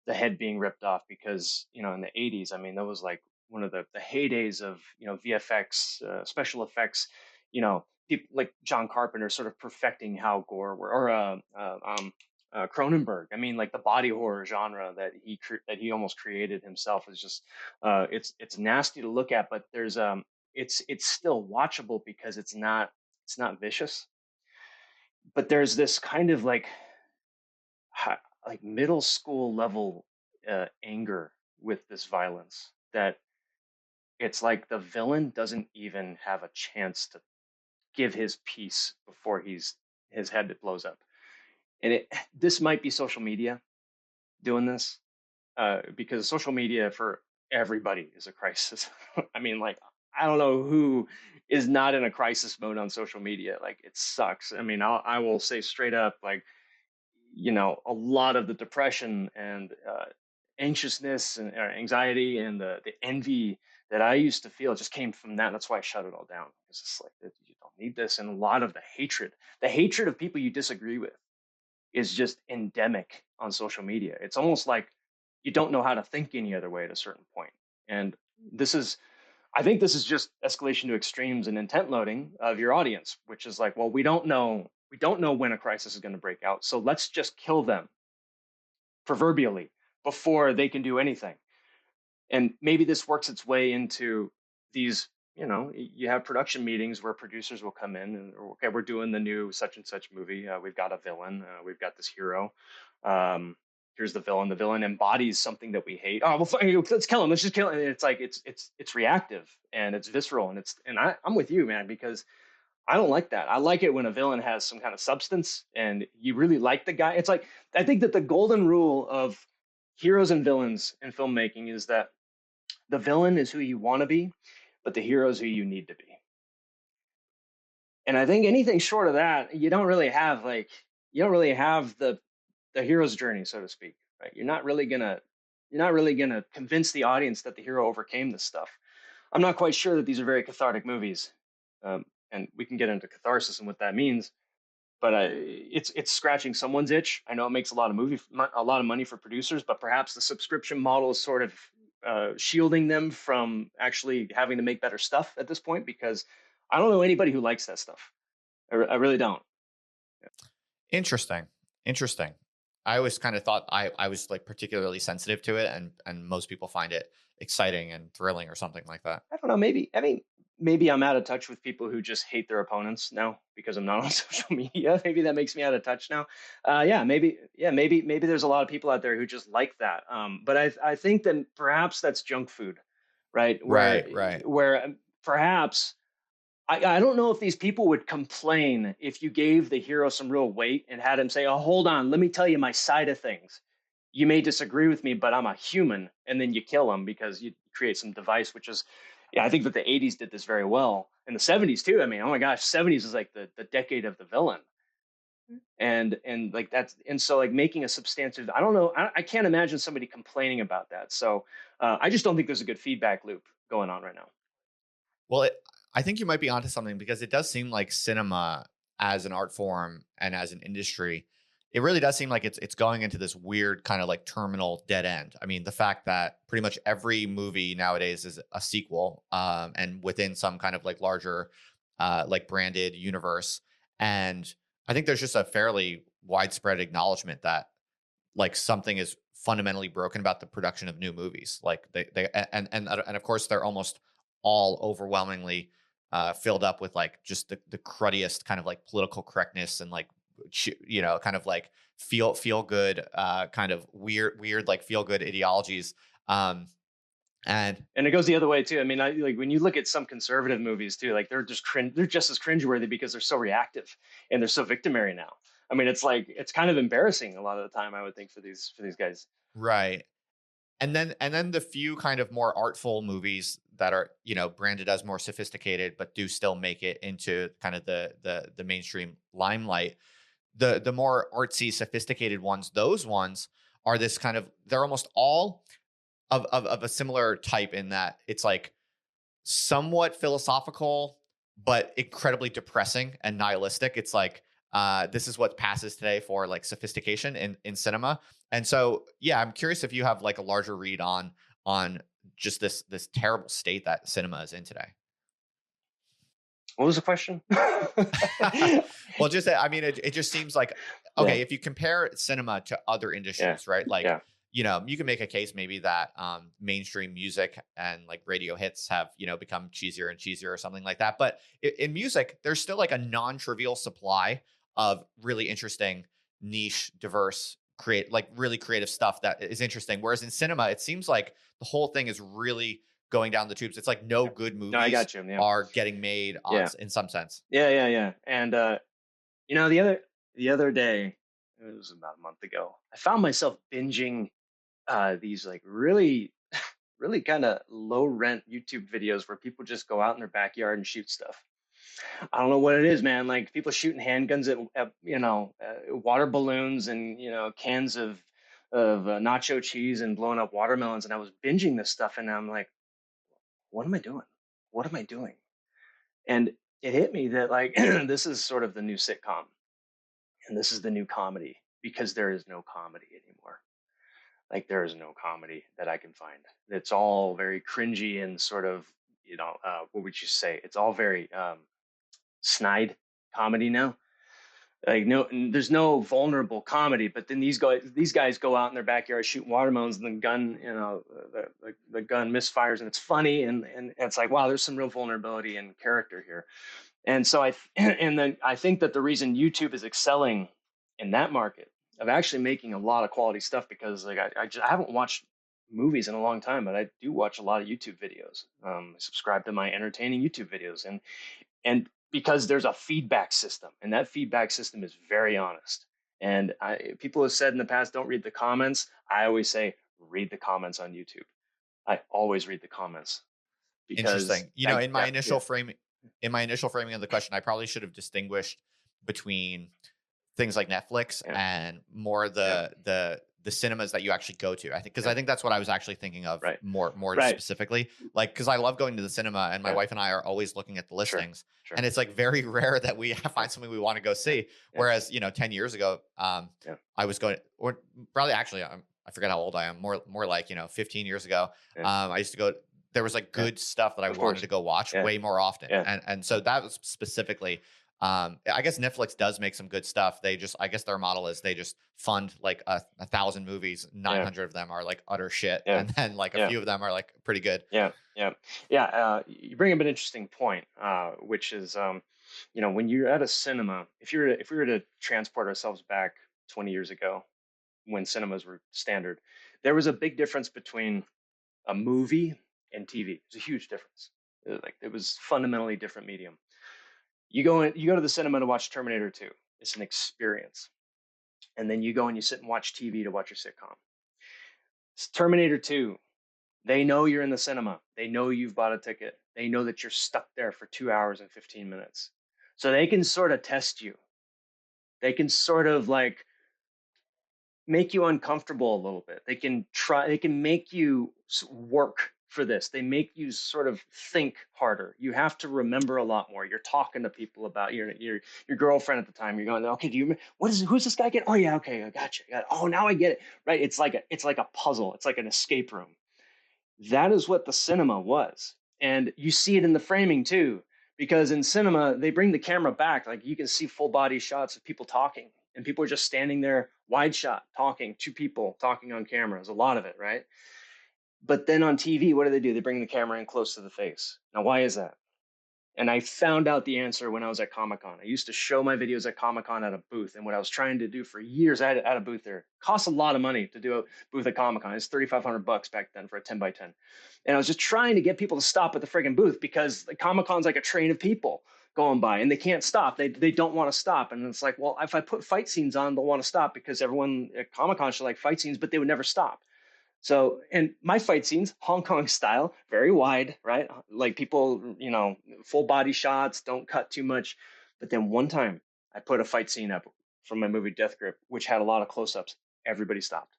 the head being ripped off, because in the 80s, I mean, that was like one of the heydays of VFX, special effects. People like John Carpenter sort of perfecting how gore Cronenberg. I mean, like the body horror genre that he almost created himself is just it's nasty to look at, but it's still watchable because it's not vicious. But there's this kind of like middle school level anger with this violence that it's like the villain doesn't even have a chance to give his piece before his head blows up. And this might be social media doing this, because social media for everybody is a crisis. I mean, like, I don't know who is not in a crisis mode on social media. Like, it sucks. I mean, I will say straight up, like, a lot of the depression and anxiousness and anxiety and the envy that I used to feel just came from that. That's why I shut it all down, because it's like, you don't need this. And a lot of the hatred of people you disagree with is just endemic on social media. It's almost like you don't know how to think any other way at a certain point. And I think this is just escalation to extremes and intent loading of your audience, which is like, well, we don't know when a crisis is going to break out, so let's just kill them proverbially before they can do anything. And maybe this works its way into these, you have production meetings where producers will come in and, okay, we're doing the new such and such movie. We've got a villain. We've got this hero. Um, Here's the villain. The villain embodies something that we hate. Oh, well, fine, let's kill him. Let's just kill him. And it's like it's reactive and it's visceral and I'm with you, man, because I don't like that. I like it when a villain has some kind of substance and you really like the guy. It's like I think that the golden rule of heroes and villains in filmmaking is that the villain is who you want to be, but the hero is who you need to be. And I think anything short of that, you don't really have the hero's journey, so to speak. Right? You're not really gonna convince the audience that the hero overcame this stuff. I'm not quite sure that these are very cathartic movies, and we can get into catharsis and what that means. But it's scratching someone's itch. I know it makes a lot of money for producers, but perhaps the subscription model is sort of shielding them from actually having to make better stuff at this point because I don't know anybody who likes that stuff. I really don't. Interesting. Interesting. I always kind of thought I was like particularly sensitive to it, and most people find it exciting and thrilling or something like that. I don't know. Maybe I'm out of touch with people who just hate their opponents now because I'm not on social media. Maybe that makes me out of touch now. Maybe there's a lot of people out there who just like that. But I think that perhaps that's junk food, right? Right, right. Where perhaps I don't know if these people would complain if you gave the hero some real weight and had him say, "Oh, hold on, let me tell you my side of things. You may disagree with me, but I'm a human," and then you kill him because you create some device, which is, yeah, I think that the '80s did this very well, and the '70s too. I mean, oh my gosh, '70s is like the decade of the villain, and like that's and so like making a substantive. I don't know. I can't imagine somebody complaining about that. So I just don't think there's a good feedback loop going on right now. Well, I think you might be onto something because it does seem like cinema as an art form and as an industry, it really does seem like it's going into this weird kind of like terminal dead end. I mean, the fact that pretty much every movie nowadays is a sequel, and within some kind of like larger, like branded universe, and I think there's just a fairly widespread acknowledgement that like something is fundamentally broken about the production of new movies. Like and of course they're almost all overwhelmingly filled up with like just the cruddiest kind of like political correctness and like kind of like feel good kind of weird like feel good ideologies. Um and And it goes the other way too. I mean, I like when you look at some conservative movies too, like they're just as cringeworthy because they're so reactive and they're so victimary now. I mean, it's like it's kind of embarrassing a lot of the time. I would think for these guys. right. And then the few kind of more artful movies that are, branded as more sophisticated, but do still make it into kind of the mainstream limelight. The more artsy, sophisticated ones, those ones are this kind of they're almost all of a similar type in that it's like somewhat philosophical, but incredibly depressing and nihilistic. It's like this is what passes today for like sophistication in cinema. And so, yeah, I'm curious if you have like a larger read on just this terrible state that cinema is in today. What was the question? Well, just I mean, it just seems like Yeah, okay, if you compare cinema to other yeah, industries, right? Like, yeah. you can make a case maybe that mainstream music and like radio hits have become cheesier and cheesier or something like that. But in music, there's still like a non-trivial supply of really interesting, niche, diverse, create like really creative stuff that is interesting. Whereas in cinema, it seems like the whole thing is really going down the tubes. It's like no good No, I movies got you. Yeah, are getting made yeah, in some sense. yeah. And you know, the other day, it was about a month ago, I found myself binging these like really kind of low rent YouTube videos where people just go out in their backyard and shoot stuff. I don't know what it is, man. Like people shooting handguns at water balloons and cans of nacho cheese and blowing up watermelons. And I was binging this stuff, and I'm like, what am I doing? What am I doing? And it hit me that like this is sort of the new sitcom, and this is the new comedy because there is no comedy anymore. Like there is no comedy that I can find. It's all very cringy and sort of what would you say? It's all very snide comedy now. Like no, there's no vulnerable comedy. But then these guys go out in their backyard shooting watermelons, and the gun, the gun misfires, and it's funny, and it's like, wow, there's some real vulnerability and character here. And so and then I think that the reason YouTube is excelling in that market of actually making a lot of quality stuff, because like I haven't watched movies in a long time, but I do watch a lot of YouTube videos. I subscribe to my entertaining YouTube videos, and because there's a feedback system, and that feedback system is very honest. And people have said in the past, don't read the comments. I always say, read the comments on YouTube. I always read the comments because Interesting. You know, yeah, in my initial framing of the question, I probably should have distinguished between things like Netflix yeah, and more yeah, the cinemas that you actually go to. I think because yeah, I think that's what I was actually thinking of right, more right, specifically. Like because I love going to the cinema, and my yeah, wife and I are always looking at the sure, listings, sure, and it's like very rare that we yeah, find something we want to go yeah, see. yeah, Whereas 10 years ago, yeah, I was going, or probably actually, I forget how old I am. More like 15 years ago, yeah, I used to go. There was like yeah, good stuff that I of wanted course, to go watch yeah, way more often, yeah, and so that was specifically I guess Netflix does make some good stuff. I guess their model is they just fund like a thousand movies, yeah, 900 of them are like utter shit, yeah, and then like a yeah, few of them are like pretty good. yeah, yeah, yeah. You bring up an interesting point, which is, when you're at a cinema, if we were to transport ourselves back 20 years ago, when cinemas were standard, there was a big difference between a movie and TV. It was a huge difference. Like it was fundamentally different medium. You go to the cinema to watch Terminator 2. It's an experience. And then you go and you sit and watch TV to watch your sitcom. It's Terminator 2, they know you're in the cinema. They know you've bought a ticket. They know that you're stuck there for 2 hours and 15 minutes. So they can sort of test you. They can sort of like make you uncomfortable a little bit. They can make you work for this. They make you sort of think harder. You have to remember a lot more. You're talking to people about your girlfriend at the time. You're going, okay, who's this guy again? Oh yeah, okay, I got you. Oh, now I get it. Right? It's like a puzzle. It's like an escape room. That is what the cinema was. And you see it in the framing too, because in cinema, they bring the camera back. Like you can see full body shots of people talking, and people are just standing there, wide shot, talking, two people talking on camera. There's a lot of it, right? But then on TV, what do? They bring the camera in close to the face. Now, why is that? And I found out the answer when I was at Comic Con. I used to show my videos at Comic Con at a booth. And what I was trying to do for years, I had a booth there. It costs a lot of money to do a booth at Comic Con. It's $3,500 back then for a 10 by 10. And I was just trying to get people to stop at the friggin' booth, because Comic Con's like a train of people going by and they can't stop. They don't want to stop. And it's like, well, if I put fight scenes on, they'll want to stop, because everyone at Comic Con should like fight scenes, but they would never stop. So, and my fight scenes, Hong Kong style, very wide, right? Like people, full body shots, don't cut too much. But then one time I put a fight scene up from my movie Death Grip, which had a lot of close ups. Everybody stopped.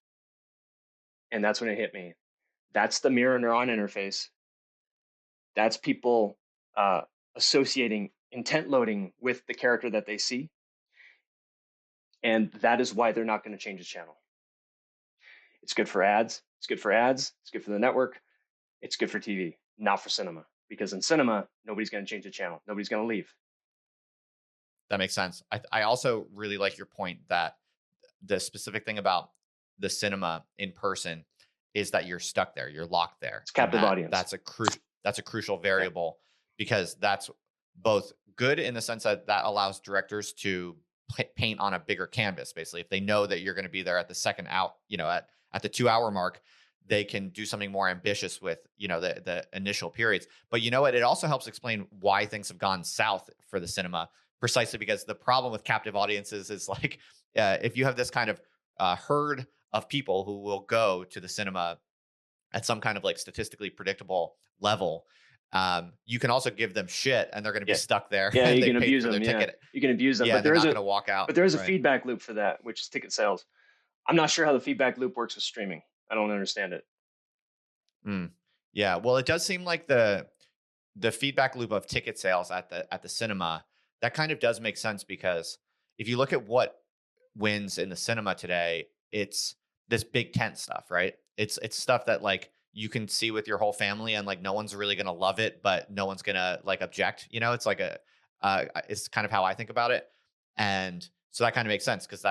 And that's when it hit me. That's the mirror neuron interface. That's people uh, associating intent loading with the character that they see. And that is why they're not going to change the channel. It's good for ads. It's good for ads. It's good for the network. It's good for TV, not for cinema. Because in cinema, nobody's going to change the channel. Nobody's going to leave. That makes sense. I also really like your point that the specific thing about the cinema in person is that you're stuck there, you're locked there, It's and captive audience. that's a crucial Yeah, variable because that's both good in the sense that that allows directors to paint on a bigger canvas. Basically, if they know that you're going to be there at the second out, at the 2 hour mark, they can do something more ambitious with the initial periods. But you know what? It also helps explain why things have gone south for the cinema, precisely because the problem with captive audiences is like if you have this kind of herd of people who will go to the cinema at some kind of like statistically predictable level, you can also give them shit and they're going to be yeah, stuck there yeah. and You they can paid abuse for their them. Yeah, ticket. you can abuse them. Yeah, But and they're there is not a going to walk out. but there is a Right. feedback loop for that, which is ticket sales. I'm not sure how the feedback loop works with streaming. I don't understand it. Mm. Yeah. Well, it does seem like the feedback loop of ticket sales at the cinema, that kind of does make sense because if you look at what wins in the cinema today, it's this big tent stuff, right? It's stuff that like you can see with your whole family and like no one's really gonna love it, but no one's gonna like object. It's like it's kind of how I think about it. And So that kind of makes sense because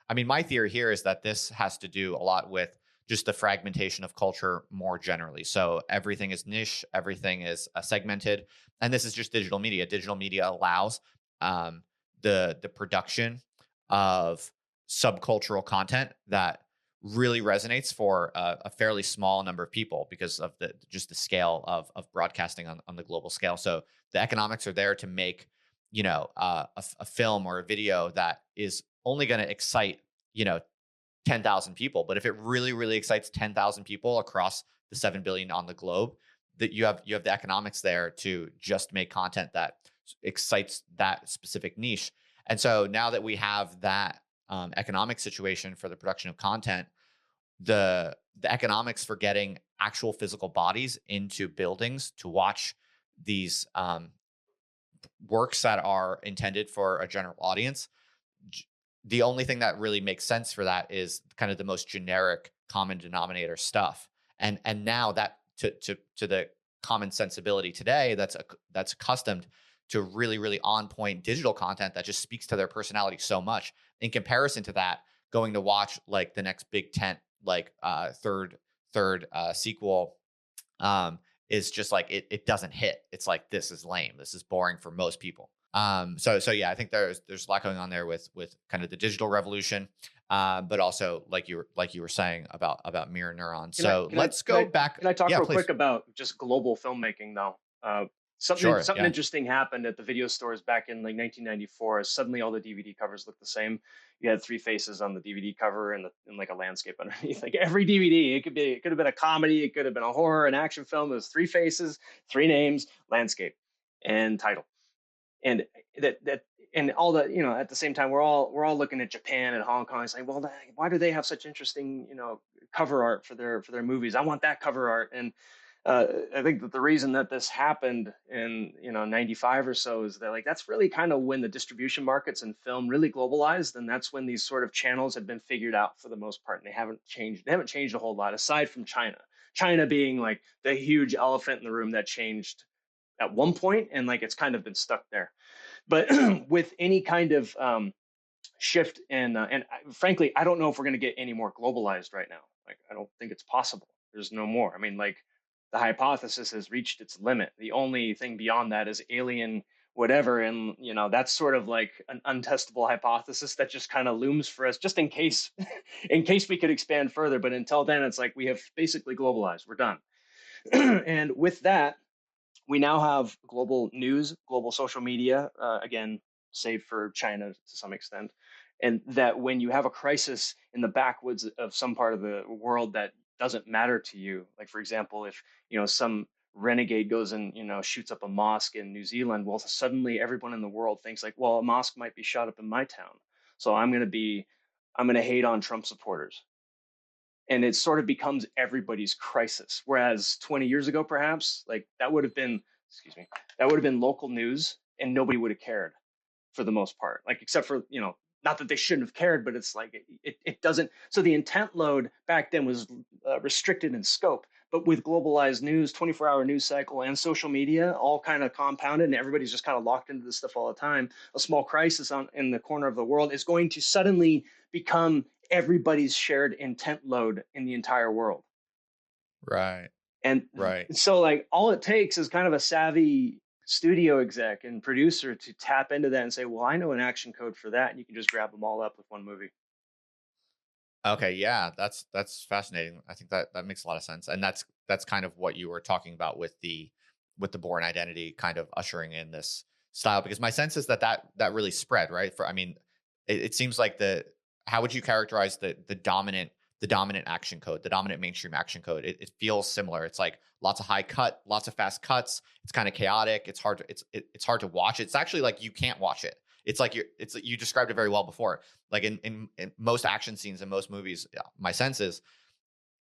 I mean, my theory here is that this has to do a lot with just the fragmentation of culture more generally. So everything is niche, everything is segmented, and this is just digital media. Digital media allows um, the production of subcultural content that really resonates for a fairly small number of people because of the scale of broadcasting on the global scale. So the economics are there to make a film or a video that is only going to excite 10,000 people. But if it really, really excites 10,000 people across the 7 billion on the globe, that you have the economics there to just make content that excites that specific niche. And so now that we have that economic situation for the production of content, the economics for getting actual physical bodies into buildings to watch these works that are intended for a general audience, the only thing that really makes sense for that is kind of the most generic common denominator stuff. And now that to the common sensibility today that's accustomed to really, really on point digital content that just speaks to their personality so much. In comparison to that, going to watch like the next big tent, like third sequel, is just like it doesn't hit. It's like, this is lame. This is boring for most people. So yeah, I think there's a lot going on there with kind of the digital revolution, but also like you were saying about mirror neurons. Can I So can I let's can go I back. can I talk Yeah, real please. quick about just global filmmaking though? Something Sure. something Yeah. interesting happened at the video stores back in like 1994. Suddenly, all the DVD covers looked the same. You had three faces on the DVD cover and like a landscape underneath. Like every DVD, it could have been a comedy, it could have been a horror, an action film. It was three faces, three names, landscape, and title. And that and all the at the same time we're all looking at Japan and Hong Kong. It's like, well, why do they have such interesting cover art for their movies? I want that cover art. And I think that the reason that this happened in 95 or so is that like that's really kind of when the distribution markets in film really globalized, and that's when these sort of channels had been figured out for the most part, and they haven't changed a whole lot aside from China being like the huge elephant in the room that changed at one point, and like it's kind of been stuck there. But with any kind of shift and frankly, I don't know if we're going to get any more globalized right now. Like, I don't think it's possible. There's no more. I mean, like, the hypothesis has reached its limit. The only thing beyond that is alien whatever, and that's sort of like an untestable hypothesis that just kind of looms for us just in case in case we could expand further. But until then, it's like we have basically globalized. We're done. And with that, we now have global news, global social media, again, save for China to some extent. And that when you have a crisis in the backwoods of some part of the world that doesn't matter to you, like for example, if some renegade goes and shoots up a mosque in New Zealand, well, suddenly everyone in the world thinks like, well, a mosque might be shot up in my town, so I'm going to hate on Trump supporters, and it sort of becomes everybody's crisis. Whereas 20 years ago, perhaps, like that would have been, excuse me, that would have been local news, and nobody would have cared for the most part. Like, except for, not that they shouldn't have cared, but it's like it doesn't. So the intent load back then was restricted in scope. But with globalized news, 24-hour news cycle, and social media, all kind of compounded, and everybody's just kind of locked into this stuff all the time, a small crisis in the corner of the world is going to suddenly become everybody's shared intent load in the entire world. Right. And Right. so like all it takes is kind of a savvy studio exec and producer to tap into that and say, well, I know an action code for that. And you can just grab them all up with one movie. Okay, yeah, that's fascinating. I think that makes a lot of sense, and that's kind of what you were talking about with the Born Identity kind of ushering in this style. Because my sense is that really spread, right? For I mean, it seems like the how would you characterize the dominant action code, the dominant mainstream action code? It feels similar. It's like lots of high cut, lots of fast cuts. It's kind of chaotic. It's hard to watch. It's actually like you can't watch it. It's like you described it very well before, like in most action scenes in most movies. Yeah, my sense is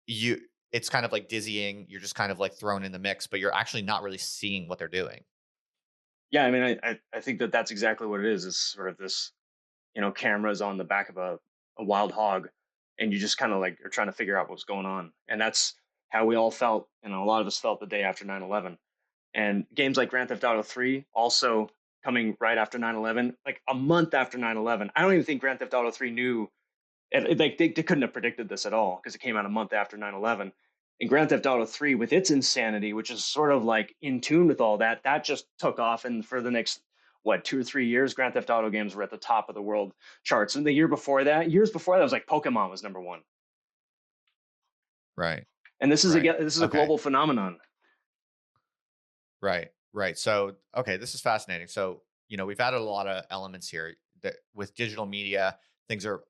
you it's kind of like dizzying. You're just kind of like thrown in the mix, but you're actually not really seeing what they're doing. Yeah, I mean, I think that that's exactly what it is. It's sort of this, cameras on the back of a wild hog, and you just kind of like are trying to figure out what's going on. And that's how we all felt, a lot of us felt the day after 9/11. And games like Grand Theft Auto 3 also coming right after 9/11, like a month after 9/11. I don't even think Grand Theft Auto 3 knew, and like they couldn't have predicted this at all because it came out a month after 9/11. And Grand Theft Auto 3, with its insanity, which is sort of like in tune with all that, that just took off. And for the next, what, 2 or 3 years, Grand Theft Auto games were at the top of the world charts. And the years before that, was like Pokemon was number one. Right. And this is Right. again, this is a Okay. global phenomenon. Right. Right. So, okay, this is fascinating. So, we've added a lot of elements here that with digital media, things are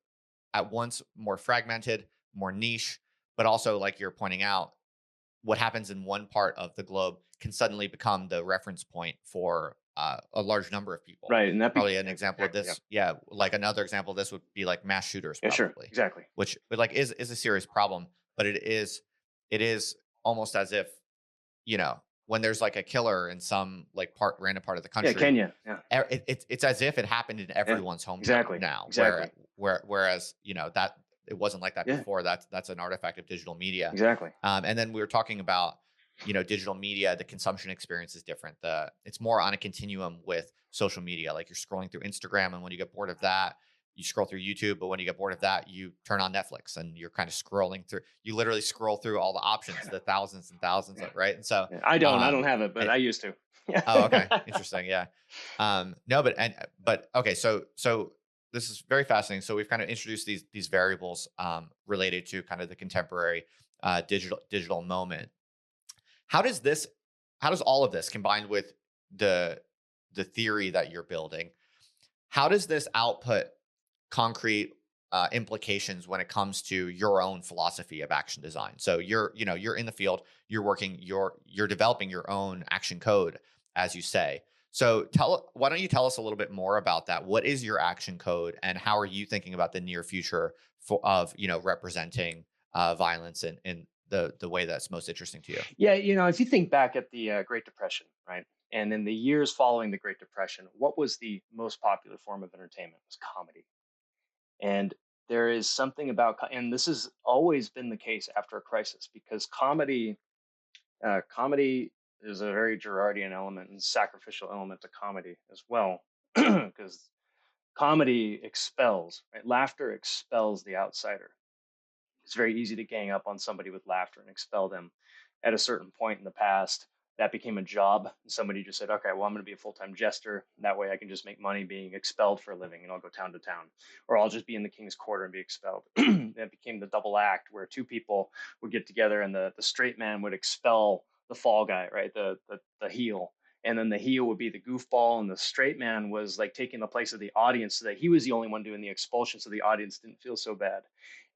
at once more fragmented, more niche, but also, like you're pointing out, what happens in one part of the globe can suddenly become the reference point for a large number of people. Right. And that Probably an example of exactly, yeah. this, yeah, like another example of this would be like mass shooters, Yeah, sure. probably, Exactly. which but like is a serious problem. But it is almost as if when there's like a killer in some like random part of the Yeah, country, Kenya. Yeah. it's as if it happened in Yeah. everyone's hometown Exactly. now. Exactly. Whereas that it wasn't like that Yeah. before. That's an artifact of digital media. Exactly. And then we were talking about digital media. The consumption experience is different. It's more on a continuum with social media. Like you're scrolling through Instagram, and when you get bored of that, you scroll through YouTube. But when you get bored of that, you turn on Netflix, and you're kind of scrolling through. You literally scroll through all the options, the thousands and thousands of right. And so, Yeah. I don't um, have it, but and I used to. oh, okay, Yeah. interesting, yeah. No, but okay, so this is very fascinating. So we've kind of introduced these variables related to kind of the contemporary digital moment. How does this, how does all of this combined with the the theory that you're building? How does this output concrete implications when it comes to your own philosophy of action design? So you're in the field, you're working, you're developing your own action code, as you say. So why don't you tell us a little bit more about that? What is your action code, and how are you thinking about the near future of representing violence in the way that's most interesting to you? Yeah, if you think back at the Great Depression, right? And in the years following the Great Depression, what was the most popular form of entertainment? It was comedy. And there is something about, and this has always been the case after a crisis, because comedy is a very Girardian element and sacrificial element to comedy as well, because comedy expels, right? Laughter expels the outsider. It's very easy to gang up on somebody with laughter and expel them. At a certain point in the past, that became a job. And somebody just said, okay, well, I'm going to be a full time jester. That way I can just make money being expelled for a living, and I'll go town to town. Or I'll just be in the king's quarter and be expelled. That became the double act where two people would get together, and the straight man would expel the fall guy, right? The heel. And then the heel would be the goofball, and the straight man was like taking the place of the audience, so that he was the only one doing the expulsion, so the audience didn't feel so bad.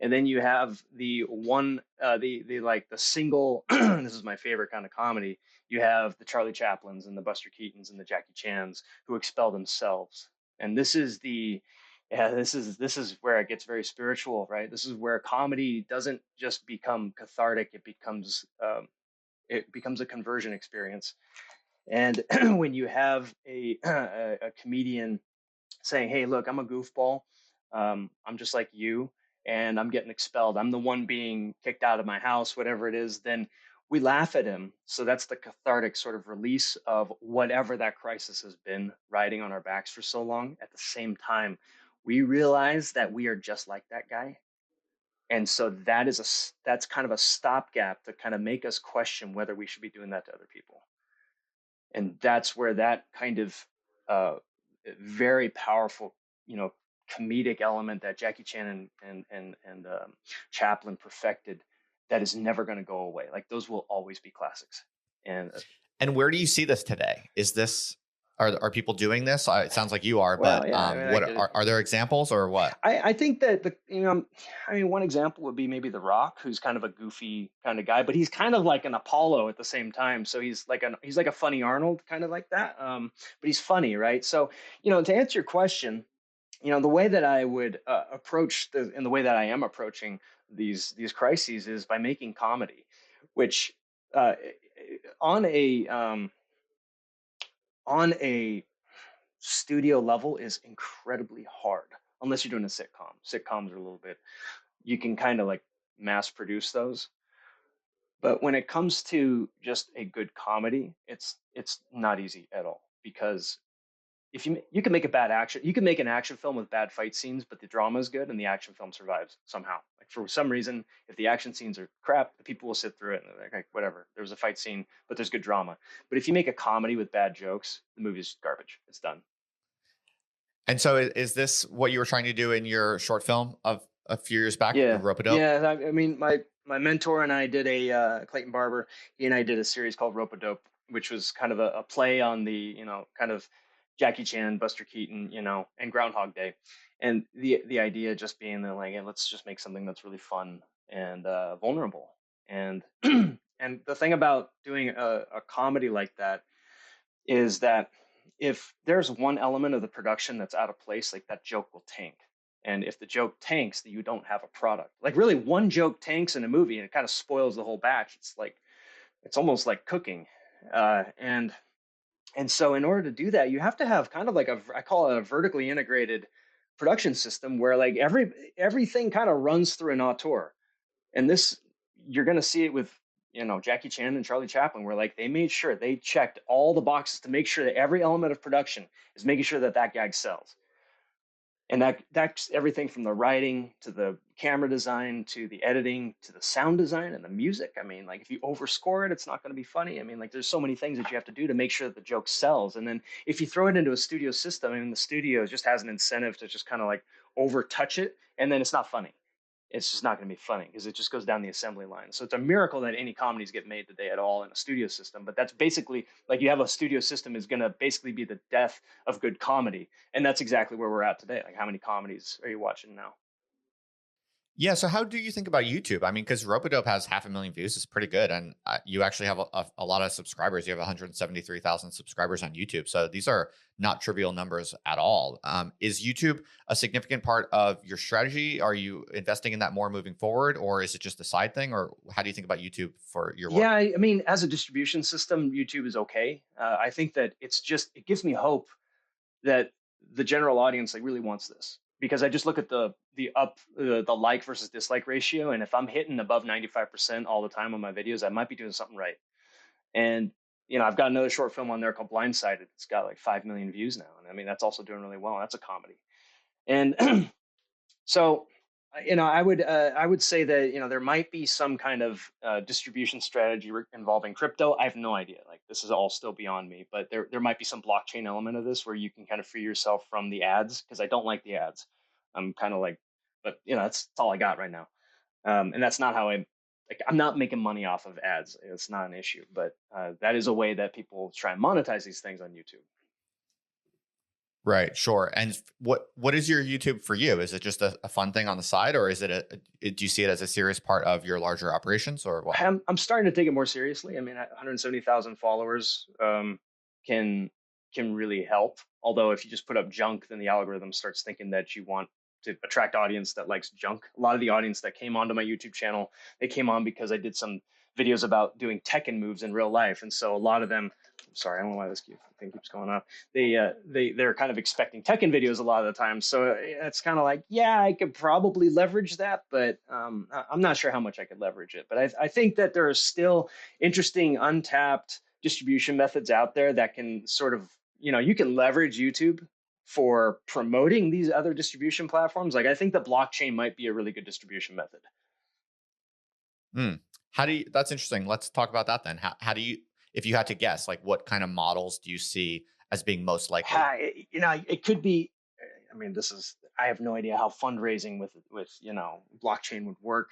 And then you have the one, the like the single. This is my favorite kind of comedy. You have the Charlie Chaplins and the Buster Keatons and the Jackie Chans who expel themselves. And this is the, yeah, this is where it gets very spiritual, right? This is where comedy doesn't just become cathartic; it becomes a conversion experience. And when you have a comedian saying, "Hey, look, I'm a goofball. I'm just like you, and I'm getting expelled. I'm the one being kicked out of my house, whatever it is." Then we laugh at him. So that's the cathartic sort of release of whatever that crisis has been riding on our backs for so long. At the same time, we realize that we are just like that guy. And so that's kind of a stopgap to kind of make us question whether we should be doing that to other people. And that's where that kind of uh, very powerful, comedic element that Jackie Chan and Chaplin perfected, that is never going to go away. Like those will always be classics. And And where do you see this today? Is this are people doing this? It sounds like you are, well, but yeah, I mean, what are there examples or what? I think that one example would be maybe The Rock, who's kind of a goofy kind of guy, but he's kind of like an Apollo at the same time. So he's like a funny Arnold, kind of like that. But he's funny, right? So to answer your question, the way that I would approach and the way that I am approaching these crises is by making comedy, which uh, on a studio level is incredibly hard, unless you're doing a sitcom. Sitcoms are a little bit, you can kind of like mass produce those. But when it comes to just a good comedy, it's not easy at all, because if you can make a bad action, you can make an action film with bad fight scenes, but the drama is good and the action film survives somehow. Like for some reason, if the action scenes are crap, the people will sit through it and they're like, whatever. There was a fight scene, but there's good drama. But if you make a comedy with bad jokes, the movie's garbage. It's done. And so is this what you were trying to do in your short film of a few years back, Yeah, Rope a Dope? yeah. I mean, my mentor and I did a Clayton Barber. He and I did a series called Rope a Dope, which was kind of a play on the kind of Jackie Chan, Buster Keaton, and Groundhog Day, and the idea just being that like, hey, let's just make something that's really fun and vulnerable. And and the thing about doing a comedy like that is that if there's one element of the production that's out of place, like that joke will tank. And if the joke tanks, then you don't have a product. Like really, one joke tanks in a movie, and it kind of spoils the whole batch. It's almost like cooking, and so in order to do that, you have to have kind of like I call it a vertically integrated production system where like everything kind of runs through an auteur. And this, you're going to see it with Jackie Chan and Charlie Chaplin, where like they made sure they checked all the boxes to make sure that every element of production is making sure that that gag sells. And that's everything from the writing to the camera design to the editing to the sound design and the music. I mean, like if you overscore it, it's not going to be funny. I mean, like there's so many things that you have to do to make sure that the joke sells. And then if you throw it into a studio system, I mean, the studio just has an incentive to just kind of like over touch it, and then it's not funny. It's just not going to be funny because it just goes down the assembly line. So it's a miracle that any comedies get made today at all in a studio system. But that's basically like you have a studio system is going to basically be the death of good comedy. And that's exactly where we're at today. Like how many comedies are you watching now? Yeah. So how do you think about YouTube? I mean, because Rope-a-Dope has 500,000 views. It's pretty good. And you actually have a lot of subscribers. You have 173,000 subscribers on YouTube. So these are not trivial numbers at all. Is YouTube a significant part of your strategy? Are you investing in that more moving forward? Or is it just a side thing? Or how do you think about YouTube for your work? Yeah, I mean, as a distribution system, YouTube is okay. I think that it gives me hope that the general audience like really wants this because I just look at the like versus dislike ratio, and if I'm hitting above 95% all the time on my videos, I might be doing something right. And I've got another short film on there called Blindsided. It's got like 5 million views now, and I mean that's also doing really well. That's a comedy, and so I would say that there might be some kind of distribution strategy involving crypto. I have no idea. Like this is all still beyond me, but there might be some blockchain element of this where you can kind of free yourself from the ads because I don't like the ads. I'm kind of like, but that's all I got right now, and that's not how I'm not making money off of ads. It's not an issue, but that is a way that people try and monetize these things on YouTube. Right, sure. And what is your YouTube for you? Is it just a fun thing on the side, or is do you see it as a serious part of your larger operations, or what? I'm starting to take it more seriously. I mean, 170,000 followers can really help. Although if you just put up junk, then the algorithm starts thinking that you want to attract audience that likes junk. A lot of the audience that came onto my YouTube channel, they came on because I did some videos about doing Tekken moves in real life, and so a lot of them. Sorry, I don't know why this thing keeps going off. They're kind of expecting Tekken videos a lot of the time, so it's kind of like, yeah, I could probably leverage that, but I'm not sure how much I could leverage it. But I think that there are still interesting untapped distribution methods out there that can sort of you can leverage YouTube for promoting these other distribution platforms. Like I think the blockchain might be a really good distribution method. Hmm. How do you? That's interesting. Let's talk about that then. How do you? If you had to guess, like what kind of models do you see as being most likely? It could be. I mean, I have no idea how fundraising with blockchain would work.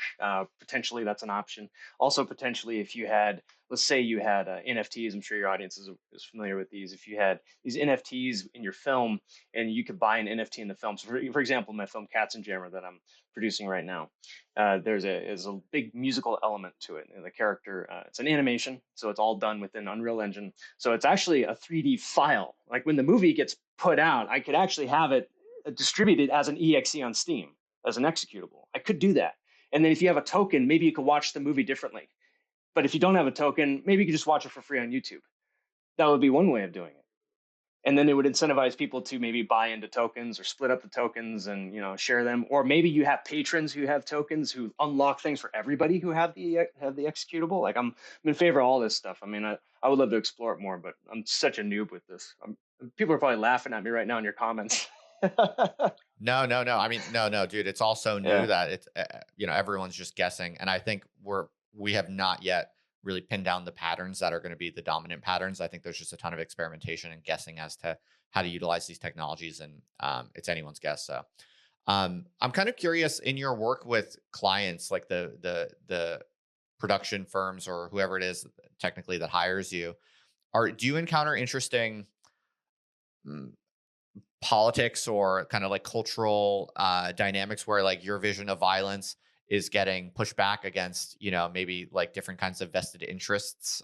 Potentially, that's an option. Also, potentially, if you had, let's say, you had NFTs. I'm sure your audience is familiar with these. If you had these NFTs in your film, and you could buy an NFT in the film. So, for example, my film Katzenjammer that I'm producing right now, there's a big musical element to it. And the character, it's an animation, so it's all done within Unreal Engine. So it's actually a 3D file. Like when the movie gets put out, I could actually have it distributed as an exe on Steam as an executable. I could do that. And then if you have a token, maybe you could watch the movie differently. But if you don't have a token, maybe you could just watch it for free on YouTube. That would be one way of doing it. And then it would incentivize people to maybe buy into tokens or split up the tokens and share them. Or maybe you have patrons who have tokens who unlock things for everybody who have the executable. Like I'm in favor of all this stuff. I mean, I would love to explore it more, but I'm such a noob with this. People are probably laughing at me right now in your comments. No, no, no. I mean, no, no, dude. It's all so new Yeah. that it's everyone's just guessing, and I think we have not yet really pinned down the patterns that are going to be the dominant patterns. I think there's just a ton of experimentation and guessing as to how to utilize these technologies, and it's anyone's guess. So, I'm kind of curious in your work with clients, like the production firms or whoever it is technically that hires you. Do you encounter interesting mm, politics or kind of like cultural dynamics where like your vision of violence is getting pushed back against, maybe like different kinds of vested interests?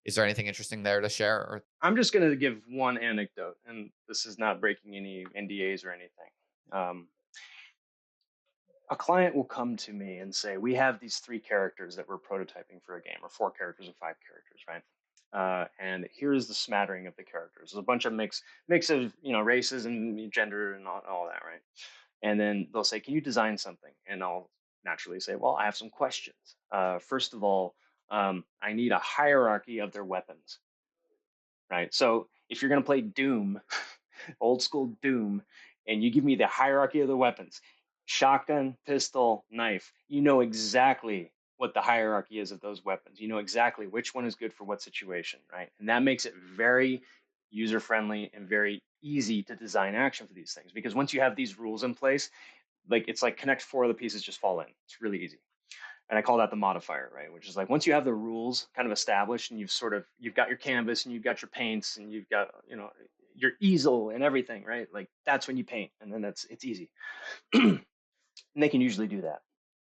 Is there anything interesting there to share? Or I'm just going to give one anecdote, and this is not breaking any NDAs or anything. A client will come to me and say, we have these 3 characters that we're prototyping for a game, or 4 characters or 5 characters, right? And here's the smattering of the characters. There's a bunch of mix of races and gender and all that, right? And then they'll say, can you design something? And I'll naturally say, well, I have some questions. First of all, I need a hierarchy of their weapons, right? So if you're going to play Doom, old school Doom, and you give me the hierarchy of the weapons, shotgun, pistol, knife, you know exactly what the hierarchy is of those weapons. You know exactly which one is good for what situation, right? And that makes it very user friendly and very easy to design action for these things, because once you have these rules in place, like it's like connect 4 of the pieces just fall in. It's really easy. And I call that the modifier, right? Which is like once you have the rules kind of established and you've got your canvas and you've got your paints and you've got your easel and everything, right? Like that's when you paint, and then it's easy. And they can usually do that.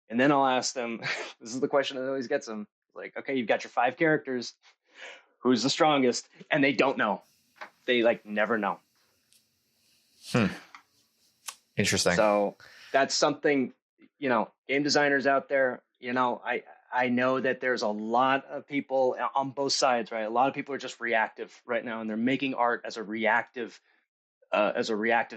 And then I'll ask them, this is the question that always gets them, like, okay, you've got your 5 characters, who's the strongest? And they don't know. They like never know. Interesting. So that's something, game designers out there, I know that there's a lot of people on both sides, right? A lot of people are just reactive right now, and they're making art as a reactive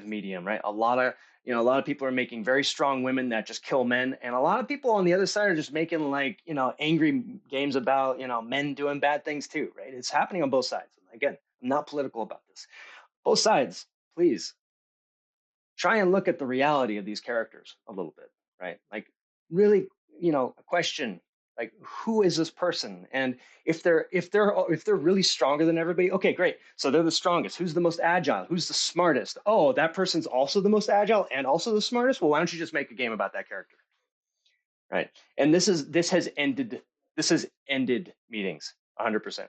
medium, right? A lot of people are making very strong women that just kill men, and a lot of people on the other side are just making like angry games about men doing bad things too, right? It's happening on both sides. Again, I'm not political about this. Both sides, please try and look at the reality of these characters a little bit, right? Like really, question like who is this person, and if they're really stronger than everybody, okay, great. So they're the strongest. Who's the most agile? Who's the smartest? Oh, that person's also the most agile and also the smartest. Well, why don't you just make a game about that character, right? And this has ended meetings 100%.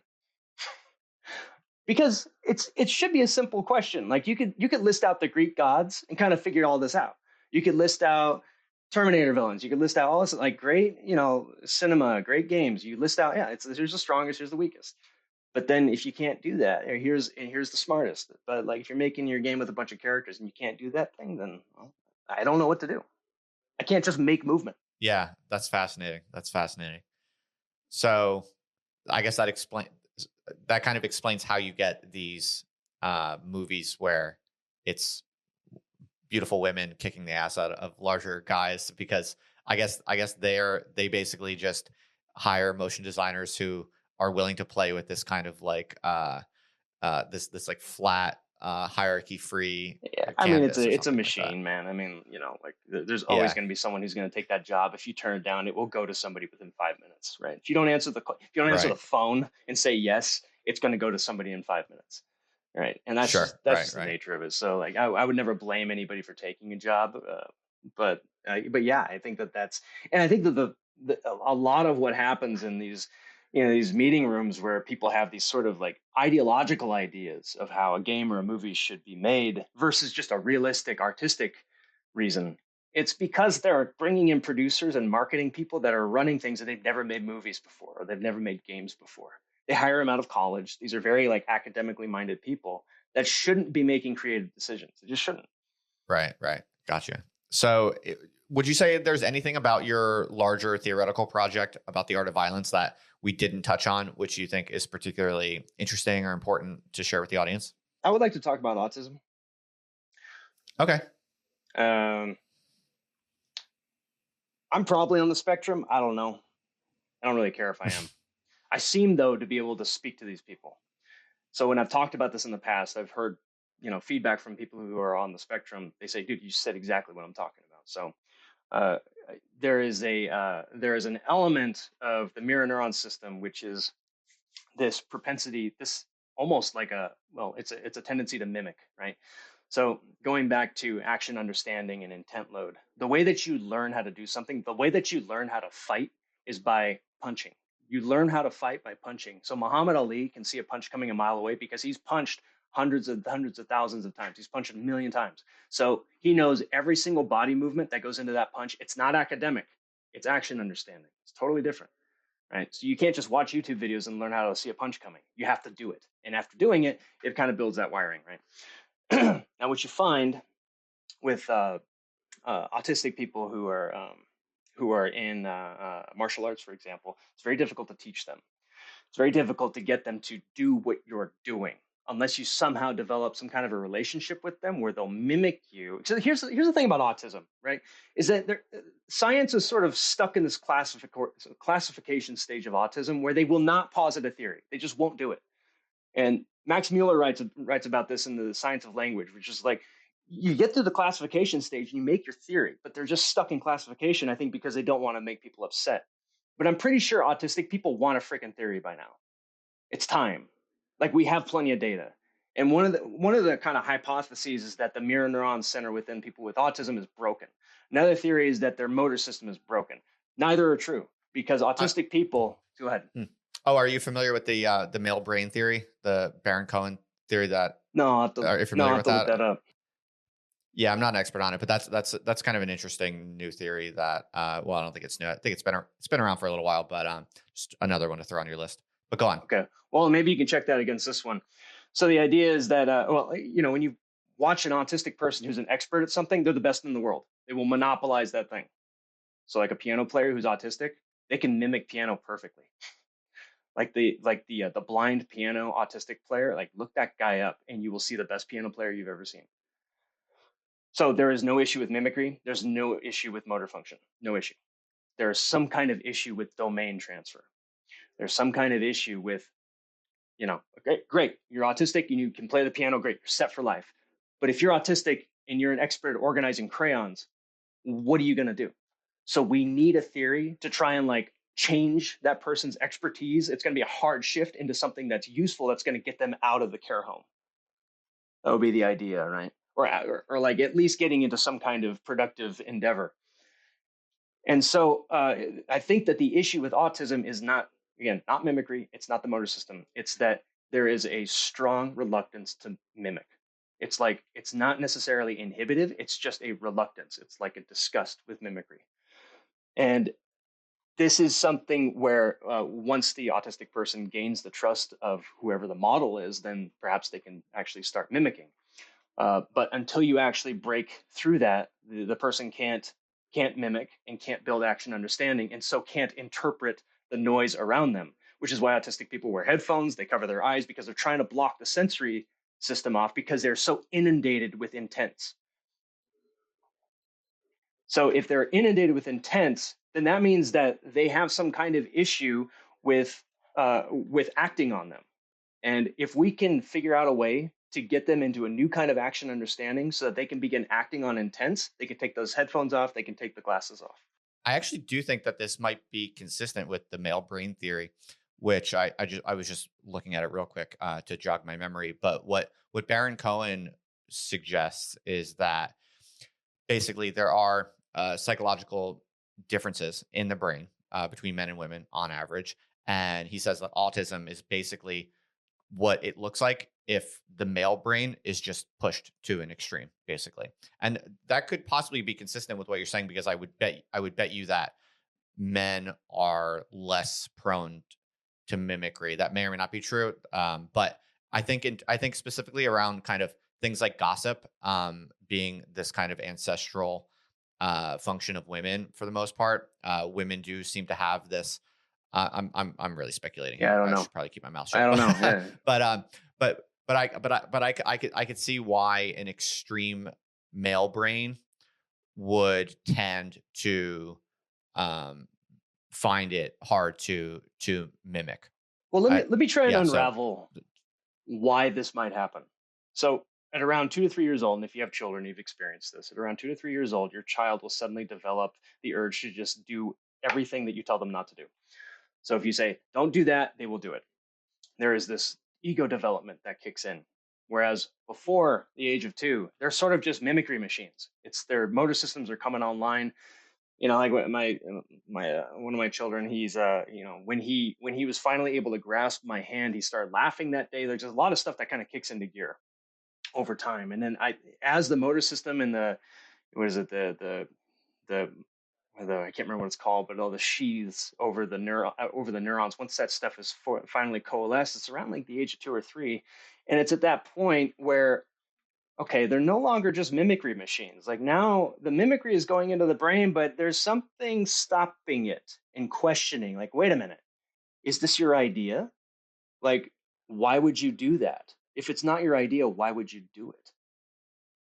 Because it should be a simple question. Like you could list out the Greek gods and kind of figure all this out. You could list out Terminator villains. You could list out all this like great, cinema, great games. You list out, yeah, here's the strongest, here's the weakest. But then if you can't do that, here's the smartest. But like if you're making your game with a bunch of characters and you can't do that thing, then well, I don't know what to do. I can't just make movement. Yeah, that's fascinating. That's fascinating. So I guess that kind of explains how you get these movies where it's beautiful women kicking the ass out of larger guys, because I guess they basically just hire motion designers who are willing to play with this kind of like this like flat hierarchy free Yeah, I mean it's canvas a or it's a something like that. machine, man. I mean, like there's always Yeah, going to be someone who's going to take that job. If you turn it down, it will go to somebody within 5 minutes, right? If you don't answer the right. phone and say yes, it's going to go to somebody in 5 minutes, right? And that's Sure. just that's Right, just the right. nature of it. So like I would never blame anybody for taking a job, but yeah, I think and I think that a lot of what happens in these meeting rooms where people have these sort of like ideological ideas of how a game or a movie should be made versus just a realistic artistic reason. It's because they're bringing in producers and marketing people that are running things that they've never made movies before or they've never made games before. They hire them out of college. These are very like academically minded people that shouldn't be making creative decisions. They just shouldn't. Right, right. Gotcha. So, would you say there's anything about your larger theoretical project about the art of violence that we didn't touch on, which you think is particularly interesting or important to share with the audience? I would like to talk about autism. Okay. Um, I'm probably on the spectrum. I don't know. I don't really care if I am. I seem though to be able to speak to these people. So when I've talked about this in the past, I've heard, feedback from people who are on the spectrum. They say, "Dude, you said exactly what I'm talking about." So uh, there is an element of the mirror neuron system, which is this propensity, this almost like it's a tendency to mimic, right? So going back to action understanding and intent load, the way that you learn how to do something, the way that you learn how to fight is by punching. You learn how to fight by punching. So Muhammad Ali can see a punch coming a mile away because he's punched hundreds of thousands of times. He's punched a million times. So he knows every single body movement that goes into that punch. It's not academic. It's action understanding. It's totally different, right? So you can't just watch YouTube videos and learn how to see a punch coming. You have to do it. And after doing it, it kind of builds that wiring, right? Now, what you find with autistic people who are in martial arts, for example, it's very difficult to teach them. It's very difficult to get them to do what you're doing unless you somehow develop some kind of a relationship with them where they'll mimic you. So here's the thing about autism, right? Is that science is sort of stuck in this classification stage of autism where they will not posit a theory. They just won't do it. And Max Mueller writes about this in the Science of Language, which is like you get to the classification stage and you make your theory, but they're just stuck in classification, I think, because they don't want to make people upset. But I'm pretty sure autistic people want a freaking theory by now. It's time. Like we have plenty of data. And one of the kind of hypotheses is that the mirror neuron center within people with autism is broken. Another theory is that their motor system is broken. Neither are true because I, autistic people. Go ahead. oh, are you familiar with the male brain theory, the Baron Cohen theory? That No, are you I familiar have with to look that? that up. Yeah, I'm not an expert on it, but that's kind of an interesting new theory that well, I don't think it's new. I think it's been around for a little while, but just another one to throw on your list. But go on. Okay. Well, maybe you can check that against this one. So the idea is that, when you watch an autistic person who's an expert at something, they're the best in the world. They will monopolize that thing. So like a piano player who's autistic, they can mimic piano perfectly. The blind piano autistic player, like look that guy up and you will see the best piano player you've ever seen. So there is no issue with mimicry. There's no issue with motor function. No issue. There is some kind of issue with domain transfer. There's some kind of issue with, okay, great. You're autistic and you can play the piano. Great. You're set for life. But if you're autistic and you're an expert at organizing crayons, what are you going to do? So we need a theory to try and like change that person's expertise. It's going to be a hard shift into something that's useful. That's going to get them out of the care home. That would be the idea, right? Or like at least getting into some kind of productive endeavor. And so I think that the issue with autism is not, again, not mimicry. It's not the motor system. It's that there is a strong reluctance to mimic. It's like, it's not necessarily inhibitive. It's just a reluctance. It's like a disgust with mimicry. And this is something where once the autistic person gains the trust of whoever the model is, then perhaps they can actually start mimicking. But until you actually break through that, the person can't mimic and can't build action understanding, and so can't interpret the noise around them, which is why autistic people wear headphones. They cover their eyes because they're trying to block the sensory system off because they're so inundated with intents. So if they're inundated with intents, then that means that they have some kind of issue with acting on them. And if we can figure out a way to get them into a new kind of action understanding so that they can begin acting on intents, they can take those headphones off, they can take the glasses off. I actually do think that this might be consistent with the male brain theory, which I was just looking at it real quick to jog my memory. But what Baron Cohen suggests is that basically there are psychological differences in the brain between men and women on average, and he says that autism is basically what it looks like if the male brain is just pushed to an extreme, basically. And that could possibly be consistent with what you're saying, because I would bet you that men are less prone to mimicry. That may or may not be true. But I think specifically around kind of things like gossip, being this kind of ancestral function of women for the most part. Women do seem to have this. I'm really speculating Yeah, I here. don't I know. should probably keep my mouth I shut. don't know. Yeah. But I could see why an extreme male brain would tend to um, find it hard to mimic. Well, I let me try and Yeah. So unravel why this might happen. So at around 2 to 3 years old, and if you have children, you've experienced this. At around 2 to 3 years old, your child will suddenly develop the urge to just do everything that you tell them not to do. So if you say, don't do that, they will do it. There is this ego development that kicks in. Whereas before the age of 2, they're sort of just mimicry machines. It's their motor systems are coming online. Like my one of my children, he's when he was finally able to grasp my hand, he started laughing that day. There's just a lot of stuff that kind of kicks into gear over time. And then as the motor system and the what is it the I can't remember what it's called, but all the sheaths over the neurons. Once that stuff is finally coalesced, it's around like the age of 2 or 3, and it's at that point where okay, they're no longer just mimicry machines. Like now, the mimicry is going into the brain, but there's something stopping it and questioning. Like, wait a minute, is this your idea? Like, why would you do that? If it's not your idea, why would you do it?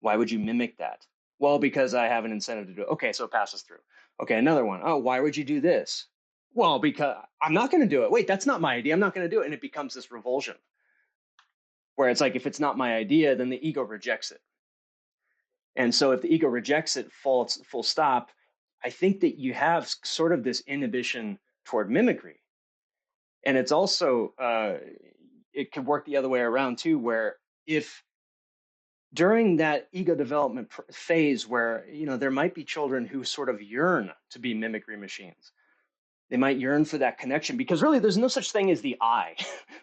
Why would you mimic that? Well, because I have an incentive to do it. Okay, so it passes through. Okay, another one. Oh, why would you do this? Well, because I'm not going to do it. Wait, that's not my idea. I'm not going to do it. And it becomes this revulsion where it's like, if it's not my idea, then the ego rejects it. And so if the ego rejects it full stop, I think that you have sort of this inhibition toward mimicry. And it's also, it could work the other way around too, where if during that ego development phase where there might be children who sort of yearn to be mimicry machines, they might yearn for that connection, because really there's no such thing as the I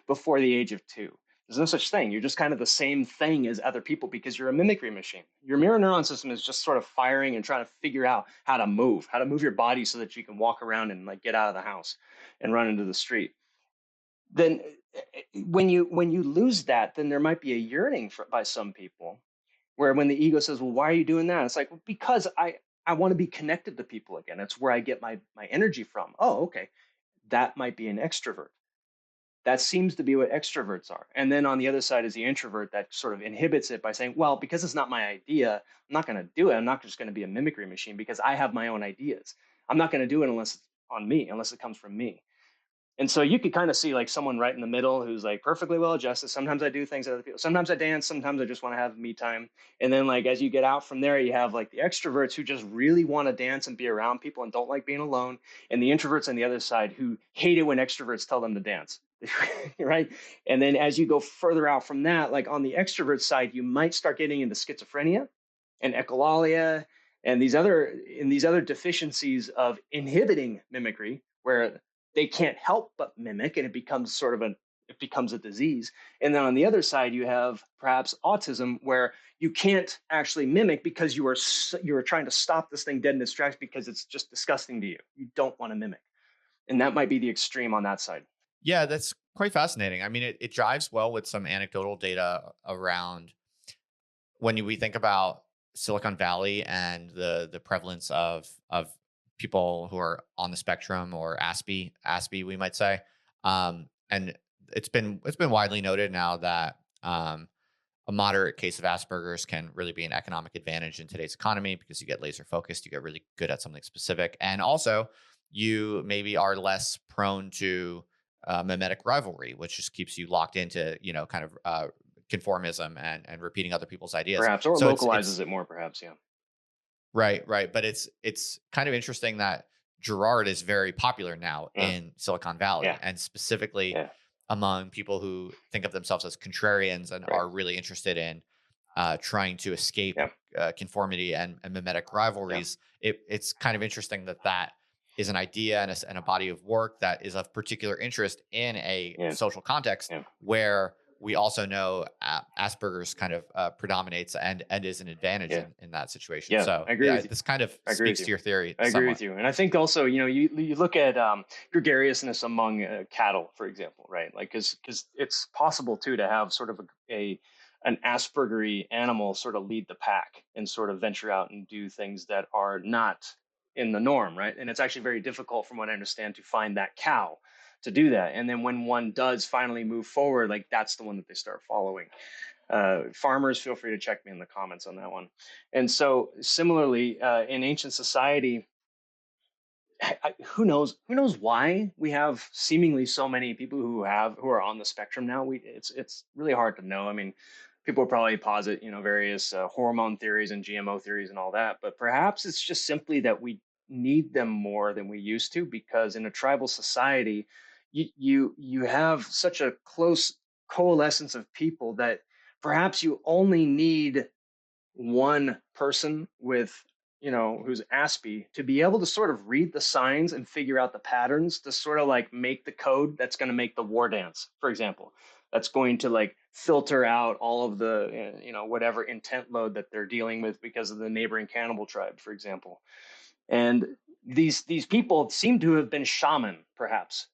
before the age of 2. There's no such thing. You're just kind of the same thing as other people because you're a mimicry machine. Your mirror neuron system is just sort of firing and trying to figure out how to move your body so that you can walk around and like get out of the house and run into the street. Then when you lose that, then there might be a yearning by some people, where when the ego says, well, why are you doing that? It's like, well, because I want to be connected to people again. It's where I get my energy from. Oh, okay. That might be an extrovert. That seems to be what extroverts are. And then on the other side is the introvert that sort of inhibits it by saying, well, because it's not my idea, I'm not going to do it. I'm not just going to be a mimicry machine because I have my own ideas. I'm not going to do it unless it's on me, unless it comes from me. And so you could kind of see like someone right in the middle who's like perfectly well adjusted. Sometimes I do things that other people. Sometimes I dance. Sometimes I just want to have me time. And then like as you get out from there, you have like the extroverts who just really want to dance and be around people and don't like being alone, and the introverts on the other side who hate it when extroverts tell them to dance. Right. And then as you go further out from that, like on the extrovert side, you might start getting into schizophrenia and echolalia and these other deficiencies of inhibiting mimicry, where they can't help but mimic, and it becomes a disease. And then on the other side, you have perhaps autism, where you can't actually mimic because you are trying to stop this thing dead in its tracks because it's just disgusting to you. You don't want to mimic, and that might be the extreme on that side. Yeah, that's quite fascinating. I mean, it jives well with some anecdotal data around when we think about Silicon Valley and the prevalence of people who are on the spectrum, or ASPE we might say. And it's been widely noted now that a moderate case of Asperger's can really be an economic advantage in today's economy, because you get laser focused, you get really good at something specific, and also you maybe are less prone to mimetic rivalry, which just keeps you locked into kind of conformism and repeating other people's ideas. Perhaps, or it So it's localizes it more, perhaps. Yeah. right, but it's kind of interesting that Girard is very popular now Yeah. in Silicon Valley, Yeah. and specifically Yeah. among people who think of themselves as contrarians and Right. are really interested in trying to escape Yeah. conformity and mimetic Yeah. rivalries. It's kind of interesting that that is an idea and a body of work that is of particular interest in a Yeah. social context Yeah. where we also know Asperger's kind of predominates and is an advantage Yeah. in that situation. Yeah. So I agree yeah, with you. this kind of I agree with speaks you. to your theory I agree with somewhat. you. And I think also, you look at gregariousness among cattle, for example, right? Like, because it's possible too to have sort of an Aspergery animal sort of lead the pack and sort of venture out and do things that are not in the norm, right? And it's actually very difficult, from what I understand, to find that cow to do that. And then when one does finally move forward, like that's the one that they start following. Farmers, feel free to check me in the comments on that one. And so similarly, in ancient society, who knows why we have seemingly so many people who are on the spectrum now. It's really hard to know. I mean, people will probably posit various hormone theories and GMO theories and all that, but perhaps it's just simply that we need them more than we used to, because in a tribal society you have such a close coalescence of people that perhaps you only need one person with who's aspie to be able to sort of read the signs and figure out the patterns to sort of like make the code that's going to make the war dance, for example, that's going to like filter out all of the whatever intent load that they're dealing with because of the neighboring cannibal tribe, for example. And these people seem to have been shaman, perhaps.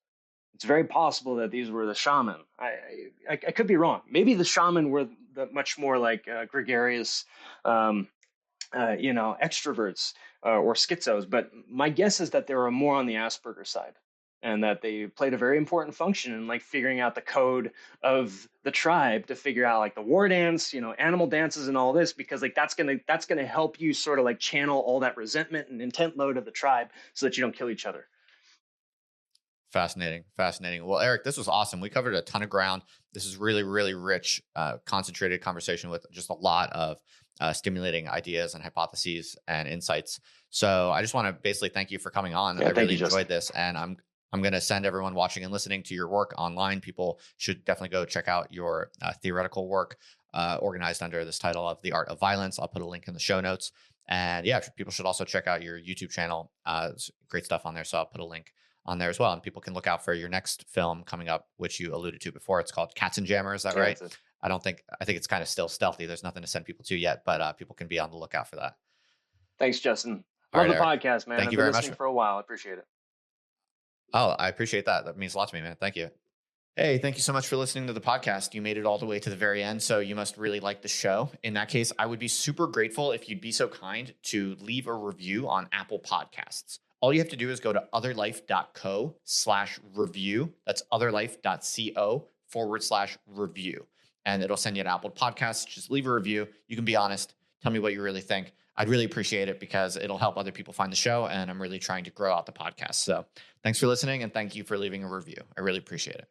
It's very possible that these were the shaman. I could be wrong. Maybe the shaman were the much more like gregarious, um, extroverts or schizos. But my guess is that they were more on the Asperger side, and that they played a very important function in like figuring out the code of the tribe to figure out like the war dance, animal dances and all this, because like that's gonna help you sort of like channel all that resentment and intent load of the tribe so that you don't kill each other. Fascinating. Fascinating. Well, Eric, this was awesome. We covered a ton of ground. This is really, really rich, concentrated conversation with just a lot of stimulating ideas and hypotheses and insights. So I just want to basically thank you for coming on. Yeah, I thank really you, Justin. enjoyed this, and I'm going to send everyone watching and listening to your work online. People should definitely go check out your theoretical work, organized under this title of The Art of Violence. I'll put a link in the show notes. And yeah, people should also check out your YouTube channel. It's great stuff on there. So I'll put a link on there as well. And people can look out for your next film coming up, which you alluded to before. It's called Cats and Jammer. Is that right? I think it's kind of still stealthy. There's nothing to send people to yet, but people can be on the lookout for that. Thanks, Justin. All Love right, the Eric. podcast, man. Thank I've you been very listening much. for a while. I appreciate it. Oh, I appreciate that. That means a lot to me, man. Thank you. Hey, thank you so much for listening to the podcast. You made it all the way to the very end, so you must really like the show. In that case, I would be super grateful if you'd be so kind to leave a review on Apple Podcasts. All you have to do is go to otherlife.co/review. That's otherlife.co/review. And it'll send you an Apple Podcast. Just leave a review. You can be honest. Tell me what you really think. I'd really appreciate it because it'll help other people find the show. And I'm really trying to grow out the podcast. So thanks for listening. And thank you for leaving a review. I really appreciate it.